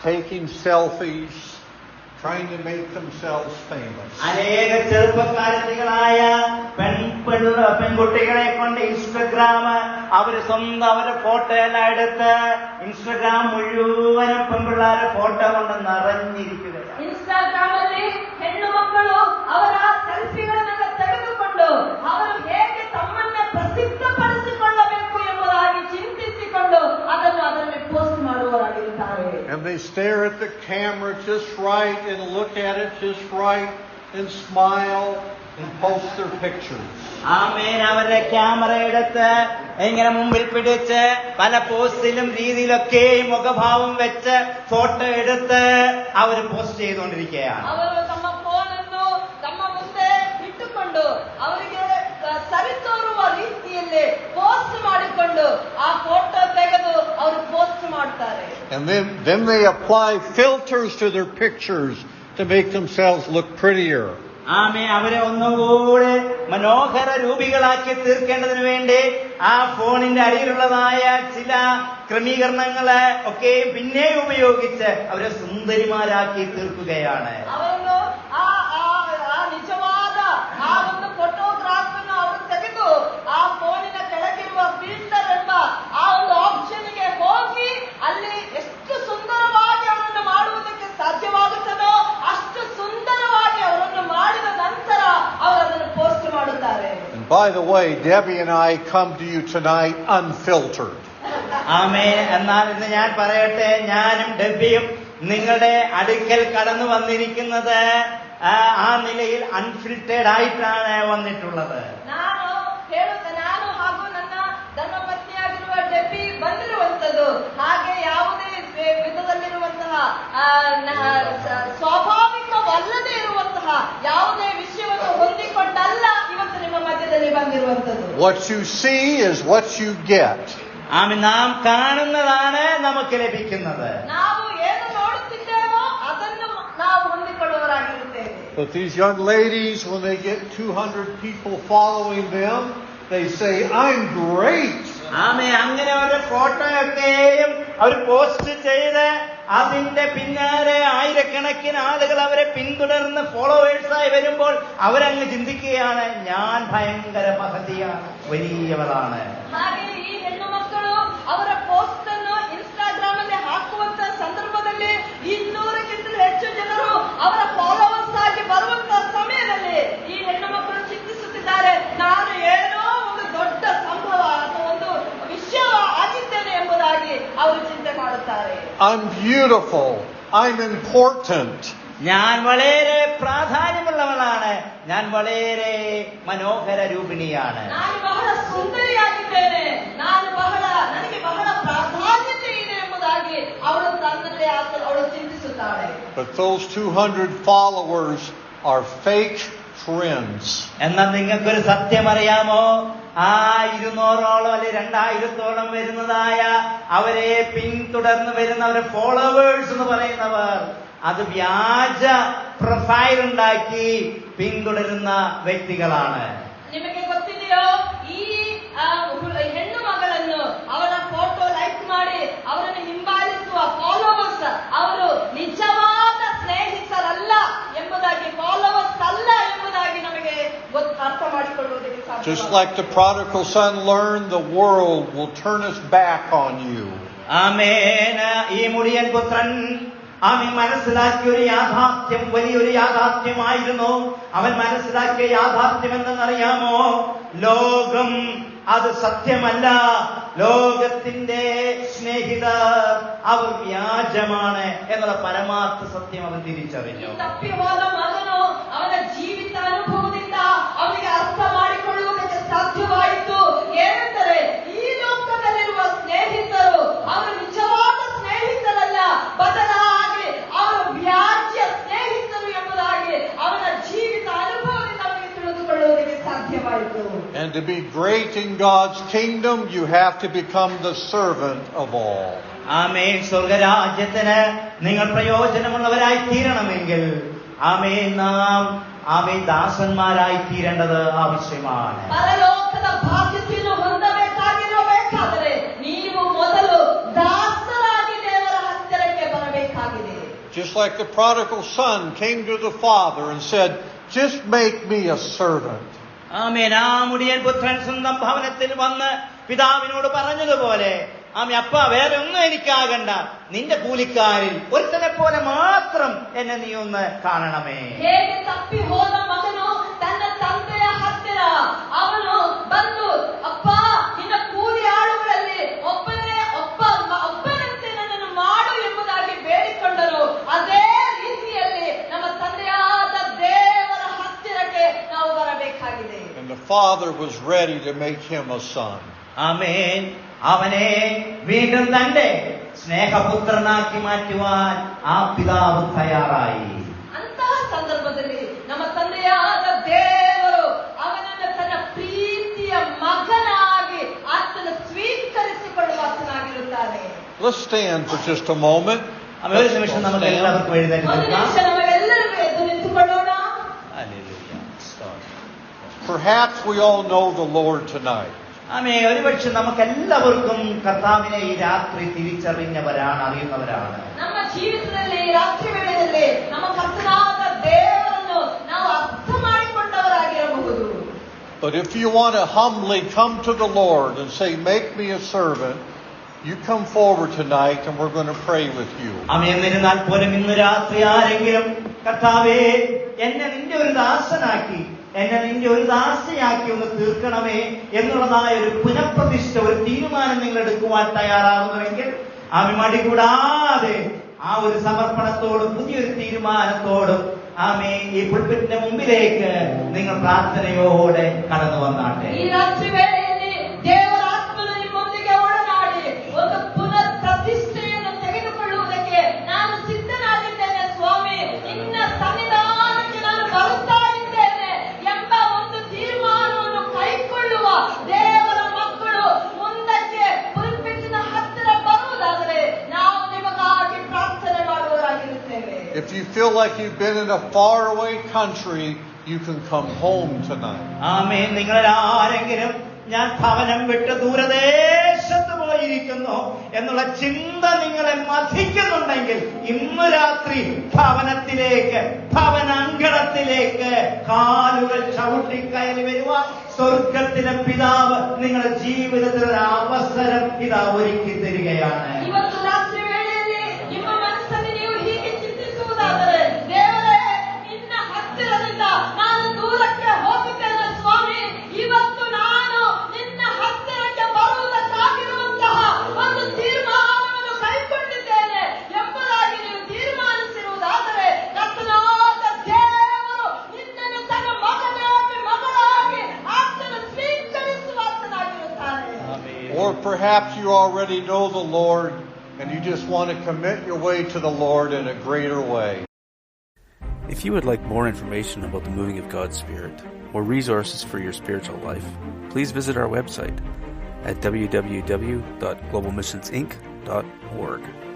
taking selfies, trying to make themselves famous. അനേക ചെറുപ്പക്കാരികളായ പെൺകുട്ടികളെ കൊണ്ട് ഇൻസ്റ്റഗ്രാം അവരുടെ ഫോട്ടോ എല്ലാം എടുത്ത് ഇൻസ്റ്റഗ്രാം മുഴുവനും പെൺപിള്ളേരുടെ ഫോട്ടോ കൊണ്ട് നിറഞ്ഞിരിക്കുകയാണ്. ಇನ್ಸ್ಟಾಗ್ರಾಮಲ್ಲಿ ಹೆಣ್ಣು ಮಕ್ಕಳು ಅವರ ಸೆಲ್ಫಿಗಳನ್ನ ತೆಗೆದುಕೊಂಡು ಅವರು ಹೇಗೆ ತಮ್ಮನ್ನೇ ಪ್ರಸಿದ್ಧಪಡಿಸಿಕೊಳ್ಳಬೇಕು ಎಂಬುದಾಗಿ ಚಿಂತಿಸಿಕೊಂಡು ಅದರಲ್ಲಿ post ಮಾಡುವವರಾಗಿರುತ್ತಾರೆ. And they stare at the camera just right and look at it just right and smile and post their pictures. ആമേൻ. അവരുടെ ക്യാമറ എടുത്ത് ഇങ്ങനെ മുമ്പിൽ പിടിച്ച് പല പോസ്റ്റിലും രീതിയിലൊക്കെ മുഖഭാവം വെച്ച് ഫോട്ടോ എടുത്ത് അവർ പോസ്റ്റ് ചെയ്തുകൊണ്ടിരിക്കുകയാണ്. ಅವರು ತಮ್ಮ ಫೋನ್ ಅನ್ನು ತಮ್ಮ ಮುಂದೆ ಇಟ್ಟುಕೊಂಡು ಅವರಿಗೆ ಸರಿತೋರುವ ರೀತಿಯಲ್ಲಿ ಪೋಸ್ಟ್ ಮಾಡಿಕೊಂಡು ಆ ಫೋಟೋ ತೆಗೆದು ಅವರು ಪೋಸ್ಟ್ ಮಾಡ್ತಾರೆ. And then they apply filters to their pictures to make themselves look prettier. ആമേ. അവരെ ഒന്നുകൂടെ മനോഹര രൂപികളാക്കി തീർക്കേണ്ടതിന് വേണ്ടി ആ ഫോണിന്റെ അടിയിലുള്ളതായ ചില ക്രമീകരണങ്ങള് ഒക്കെ പിന്നെ ഉപയോഗിച്ച് അവരെ സുന്ദരിമാരാക്കി തീർക്കുകയാണ്. ಅವರನ್ನು ಆ ನಿಜವಾದ ಆ ಒಂದು ಫೋಟೋಗ್ರಾಫ್ ಅನ್ನು ಅವರು ತೆಗೆದು ಆ ಫೋನಿನ ಕೆಳಗಿರುವ ಫಿಲ್ಟರ್ ಎಂಬ ಆ ಒಂದು ಆಪ್ಷನ್ಗೆ ಹೋಗಿ ಅಲ್ಲಿ ಎಷ್ಟು ಸುಂದರವಾಗಿ ಅವರನ್ನು ಮಾಡುವುದಕ್ಕೆ ಸಾಧ್ಯವಾಗುತ್ತದೋ ಅಷ್ಟು ಸುಂದರವಾಗಿ ಅವರನ್ನು ಮಾಡಿದ ನಂತರ ಅವರು ಅದನ್ನು ಪೋಸ್ಟ್ ಮಾಡುತ್ತಾರೆ. And by the way, Debbie and I come to you tonight unfiltered. ആമേൻ. എന്നാൽ ഇന്ന് ഞാൻ പറയട്ടെ, ഞാനും ഡെബിയും നിങ്ങളുടെ അടുക്കൽ കടന്നു വന്നിരിക്കുന്നത് ആ നിലയിൽ അൺഫിൽറ്റേഡ് ആയിട്ടാണ് വന്നിട്ടുള്ളത്. ನಾನು ಹಾಗೂ ನನ್ನ ಧರ್ಮಪತ್ನಿಯಾಗಿರುವ ಡೆಬ್ಬಿ ಬಂದಿರುವಂತದ್ದು ಹಾಗೆ ಯಾವುದೇ ವಿಧದಲ್ಲಿರುವಂತಹ ಸ್ವಾಭಾವಿಕವಲ್ಲದೆ ಇರುವಂತಹ ಯಾವುದೇ ವಿಷಯವನ್ನು ಹೊಂದಿಕೊಂಡಲ್ಲ ಇವತ್ತು ನಿಮ್ಮ ಮಧ್ಯದಲ್ಲಿ ಬಂದಿರುವಂತದ್ದು. What you see is what you get. നാം കാണുന്നതാണ് നമുക്ക് ലഭിക്കുന്നത്. ನಾವು ಏನು ನೋಡುತ್ತಿದ್ದೇವೋ ಅದನ್ನು ನಾವು ಹೊಂದಿಕೊಳ್ಳುವವರಾಗಿರುತ್ತೇವೆ. But these young ladies, when they get 200 people following them, they say, I'm great. അങ്ങനെ ഒരു ഫോട്ടോയൊക്കെയും അവർ പോസ്റ്റ് ചെയ്ത് അതിന്റെ പിന്നാലെ ആയിരക്കണക്കിന് ആളുകൾ അവരെ പിന്തുടർന്ന് ഫോളോവേഴ്സായി വരുമ്പോൾ അവരങ്ങ് ചിന്തിക്കുകയാണ്, ഞാൻ ഭയങ്കര മഹതിയാണ്, വലിയവളാണ്. ಹಾಗೆ ಈ ಹೆಣ್ಣು ಮಕ್ಕಳು ಅವರ ಪೋಸ್ಟ್ ಅನ್ನು ಇನ್ಸ್ಟಾಗ್ರಾಮ್ ಅಲ್ಲಿ ಹಾಕುವಂತ ಸಂದರ್ಭದಲ್ಲಿ 200ಕ್ಕಿಂತಲೂ ಹೆಚ್ಚು ಜನರು ಅವರ ಫಾಲೋವರ್ಸ್ ಆಗಿ ಬರುವಂತಹ ಸಮಯದಲ್ಲಿ ಈ ಹೆಣ್ಣು ಮಕ್ಕಳು ಚಿಂತಿಸುತ್ತಿದ್ದಾರೆ, ನಾನು ಏನೋ ಒಂದು ದೊಡ್ಡ ಸಂಭವ ಅಥವಾ ಒಂದು ವಿಷಯ ಆಗಿದ್ದೇನೆ ಎಂಬುದಾಗಿ ಅವರು ಚಿಂತೆ ಮಾಡುತ್ತಾರೆ. I'm beautiful. I'm important. ഞാൻ വളരെ പ്രാധാന്യമുള്ളവളാണ്, ഞാൻ വളരെ മനോഹര രൂപിണിയാണ്, ನಾನು ಬಹಳ ಸುಂದರಿಯಾಗಿದ್ದೇನೆ, ನಾನು ನನಗೆ ಬಹಳ ಪ್ರಾಧಾನ್ಯತೆ ಇದೆ ಎಂಬುದಾಗಿ ಅವಳು ತನ್ನದೇ ಅವಳು ಚಿಂತಿಸುತ್ತಾಳೆ. But those 200 followers are fake friends. എന്നാൽ നിങ്ങൾക്കൊരു സത്യം അറിയാമോ? ആ 200ഓളം അല്ലെ 2000ഓളം വരുന്നതായ അവരെ പിന്തുടർന്ന് വരുന്നവരെ ഫോളോവേഴ്സ് എന്ന് പറയുന്നവർ അത് വ്യാജ പ്രൊഫൈൽ ഉണ്ടാക്കി പിന്തുടരുന്ന വ്യക്തികളാണ്. ನಿಮಗೆ ಗೊತ್ತಿದೆಯೋ, ಈ ಹೆಣ್ಣು ಮಗಳನ್ನು ಅವರ ಫೋಟೋ ಲೈಕ್ ಮಾಡಿ ಅವರನ್ನು ಹಿಂಬಾಲಿಸುವ ಫಾಲೋವರ್ಸ್ ಅವರು ನಿಜವಾದ ಸ್ನೇಹಿತರಲ್ಲ ಎಂಬುದಾಗಿ, ಫಾಲೋವರ್ಸ್ ಅಲ್ಲ ಎಂಬುದಾಗಿ ನಮಗೆ ಅರ್ಥ ಮಾಡಿಕೊಳ್ಳುವುದಕ್ಕೆ ಸಾಧ್ಯ. Just like the prodigal son learned, the world will turn its back on you. ആമേൻ. ഈ മുടിയൻ പുത്രൻ അവൻ മനസ്സിലാക്കിയ ഒരു യാഥാർത്ഥ്യം വലിയൊരു യാഥാർത്ഥ്യമായിരുന്നു. അവൻ മനസ്സിലാക്കിയ യാഥാർത്ഥ്യം എന്തെന്നറിയാമോ? ലോകം അത് സത്യമല്ല, ലോകത്തിന്റെ സ്നേഹിതർ അവർ വ്യാജമാണ് എന്നുള്ള പരമാർത്ഥ സത്യം അവൻ തിരിച്ചറിഞ്ഞു. ತಪ್ಪಿಹೋದ ಮಗನು ಅವನ ಜೀವಿತ ಅನುಭವದಿಂದ ಅವನಿಗೆ ಅರ್ಥ ಮಾಡಿಕೊಳ್ಳುವುದಕ್ಕೆ ಸಾಧ್ಯವಾಯಿತು. ಏನೆಂದರೆ ಈ ಲೋಕದಲ್ಲಿರುವ ಸ್ನೇಹಿತರು ಅವರು ನಿಜವಾದ ಸ್ನೇಹಿತರಲ್ಲ, ಬದಲಾಗಿ ಅವರು ವ್ಯಾಜ್ಯ ಸ್ನೇಹಿತರು ಎಂಬುದಾಗಿ ಅವನ ಜೀವಿತ ಅನುಭವದಿಂದ ಅವನಿಗೆ ತಿಳಿದುಕೊಳ್ಳುವುದಕ್ಕೆ ಸಾಧ್ಯವಾಯಿತು. And to be great in God's kingdom, you have to become the servant of all. ആമേൻ. സ്വർഗരാജ്യത്തിന് നിങ്ങൾ പ്രയോജനമുള്ളവരായി തീരണമെങ്കിൽ നാം ദാസന്മാരായി തീരേണ്ടത് ആവശ്യമാണ്. ಪರಲೋಕದ ಬಾಧ್ಯತೆಯನ್ನು ಹೊಂದಬೇಕಾಗಿರಬೇಕಾದರೆ ನೀವು ಮೊದಲು ದಾಸರಾಗಿ ದೇವರ ಹತ್ತಿರಕ್ಕೆ ಬರಬೇಕಾಗಿದೆ. Just like the prodigal son came to the father and said, "Just make me a servant." ആമേൻ. ആ മുടിയൻ പുത്രൻ സ്വന്തം ഭവനത്തിൽ വന്ന് പിതാവിനോട് പറഞ്ഞതുപോലെ, അപ്പ വേറെ ഒന്നും എനിക്കാകണ്ട, നിന്റെ കൂലിക്കാരിൽ ഒരുത്തനെ പോലെ മാത്രം എന്നെ നീ ഒന്ന് കാണണമേ. ಹೇಗೆ ತಪ್ಪಿ ಹೋದ ಮಗನು ತನ್ನ ತಂದೆಯ ಹತ್ತಿರ ಅವನು ಬಂದು, ಅಪ್ಪ ನಿನ್ನ ಕೂಲಿ ಆಳುಗಳಲ್ಲಿ ಒಬ್ಬನಂತೆ ನನ್ನನ್ನು ಮಾಡು ಎಂಬುದಾಗಿ ಬೇಡಿಕೊಂಡರು, ಅದೇ ರೀತಿಯಲ್ಲಿ ನಮ್ಮ ತಂದೆಯಾದ ದೇವರ ಹತ್ತಿರಕ್ಕೆ ನಾವು ಬರಬೇಕಾಗಿದೆ. And the father was ready to make him a son. ആമേൻ. അവനെ വീണ്ടും തന്റെ സ്നേഹപുത്രനാക്കി മാറ്റുവാൻ ആ പിതാവ് തയ്യാറായി. ಅಂತಹ ಸಂದರ್ಭದಲ್ಲಿ ನಮ್ಮ ತಂದೆಯಾದ ದೇವರು ಅವನನ್ನು ತನ್ನ ಪ್ರೀತಿಯ ಮಗನಾಗಿ ಆತನ ಸ್ವೀಕರಿಸಿಕೊಳ್ಳುವ ಆತನಾಗಿರುತ್ತಾನೆ. Let's stand for just a moment. ഒരു നിമിഷം നമുക്ക് എല്ലാവർക്കും എഴുന്നേറ്റ് ಒಂದು നിൽക്കാം. ನಿಮಿಷ ನಮಗೆಲ್ಲರಿಗೂ ಎದ್ದು ನಿಂತುಕೊಳ್ಳೋಣ. Perhaps we all know the Lord tonight. ആമേൻ. ഒരുപക്ഷെ നമുക്ക് എല്ലാവർക്കും കർത്താവിനെ ഈ രാത്രി അറിയുന്നവരാണ്. ನಮ್ಮ ಜೀವಿತದಲ್ಲಿ ರಾತ್ರಿ ವೇಳೆಯಲ್ಲಿ ನಮ್ಮ ಕರ್ತನಾದ ದೇವರನ್ನು ನಾವು ಅರ್ಥ ಮಾಡಿಕೊಂಡವರಾಗಿರಬಹುದು. But if you want to humbly come to the Lord and say, "Make me a servant," you come forward tonight and we're going to pray with you. ആമേൻ. എന്നിരുന്നാൽ പോലും ഇന്ന് രാത്രി ആരെങ്കിലും കർത്താവേ എന്നെ നിന്റെ ഒരു ദാസനാക്കി, എന്നെ നിന്റെ ഒരു ദാസയാക്കി ഒന്ന് തീർക്കണമേ എന്നുള്ളതായ ഒരു പുനഃപ്രതിഷ്ഠ, ഒരു തീരുമാനം നിങ്ങൾ എടുക്കുവാൻ തയ്യാറാകുന്നുവെങ്കിൽ മടി കൂടാതെ ആ ഒരു സമർപ്പണത്തോടും പുതിയൊരു തീരുമാനത്തോടും ഈ പുൽപ്പിറ്റിന്റെ മുമ്പിലേക്ക് നിങ്ങൾ പ്രാർത്ഥനയോടെ കടന്നു വന്നാട്ടെ. ಈ ರಾತ್ರಿ ವೇಳೆಯಲ್ಲಿ ದೇವರ ಆತ್ಮನು ನಿಮ್ಮೊಂದಿಗೆ ಒಡನಾಡಿ ಒಂದು ಪುನರ್ ಪ್ರತಿಷ್ಠೆಯನ್ನು ತೆಗೆದುಕೊಳ್ಳುವುದಕ್ಕೆ ನಾನು ಸಿದ್ಧನಾಗಿದ್ದೇನೆ ಸ್ವಾಮಿ, ನಿನ್ನ ಸನ್ನಿಧಾನಕ್ಕೆ ನಾನು ಬರುತ್ತಾ ಇದ್ದೇನೆ ಎಂಬ ಒಂದು ತೀರ್ಮಾನವನ್ನು ಕೈಗೊಳ್ಳುವ ದೇವರ ಮಕ್ಕಳು ಮುಂದಕ್ಕೆ ಪುಲ್ಪಿಟಿನ ಹತ್ತಿರ ಬರುವುದಾದರೆ ನಾವು ನಿಮಗಾಗಿ ಪ್ರಾರ್ಥನೆ ಮಾಡುವವರಾಗಿರುತ್ತೇವೆ. If you feel like you've been in a faraway country, you can come home tonight. ആമേൻ. നിങ്ങളാരെങ്കിലും ഞാൻ ഭവനം വിട്ട് ദൂരദേശത്ത് പോയിരിക്കുന്നു എന്നുള്ള ചിന്ത നിങ്ങളെ മഥിക്കുന്നുണ്ടെങ്കിൽ ഇന്ന് രാത്രി ഭവനത്തിലേക്ക്, ഭവനാങ്കണത്തിലേക്ക് കാലുകൾ ചവിട്ടിക്കയറി വരുവാൻ സ്വർഗത്തിലെ പിതാവ് നിങ്ങളുടെ ജീവിതത്തിൽ ഒരു അവസരം ഇതാ ഒരുക്കി തരികയാണ്. ಇವತ್ತು ರಾತ್ರಿ ವೇಳೆಯಲ್ಲಿ ನಿಮ್ಮ ಮನಸ್ಸನ್ನು ನೀವು ಹೀಗೆ ಚಿಂತಿಸುವುದಾದರೆ, ದೇವರೇ ನಿನ್ನ ಹತ್ತಿರದಿಂದ ನಾನು ದೂರಕ್ಕೆ ಹೋಗಿದ್ದೇನೆ ಸ್ವಾಮಿ, ಇವತ್ತು ನಾನು ನಿನ್ನ ಹತ್ತಿರಕ್ಕೆ ಬರುವುದಕ್ಕಾಗಿರುವಂತಹ ಒಂದು ತೀರ್ಮಾನವನ್ನು ಕೈಗೊಂಡಿದ್ದೇನೆ ಎಂಬುದಾಗಿ ನೀವು ತೀರ್ಮಾನಿಸಿರುವುದಾದರೆ ಕರ್ತನಾದ Or perhaps you already know the Lord and you just want to commit your way to the Lord in a greater way. If you would like more information about the moving of God's Spirit or resources for your spiritual life, please visit our website at www.globalmissionsinc.org.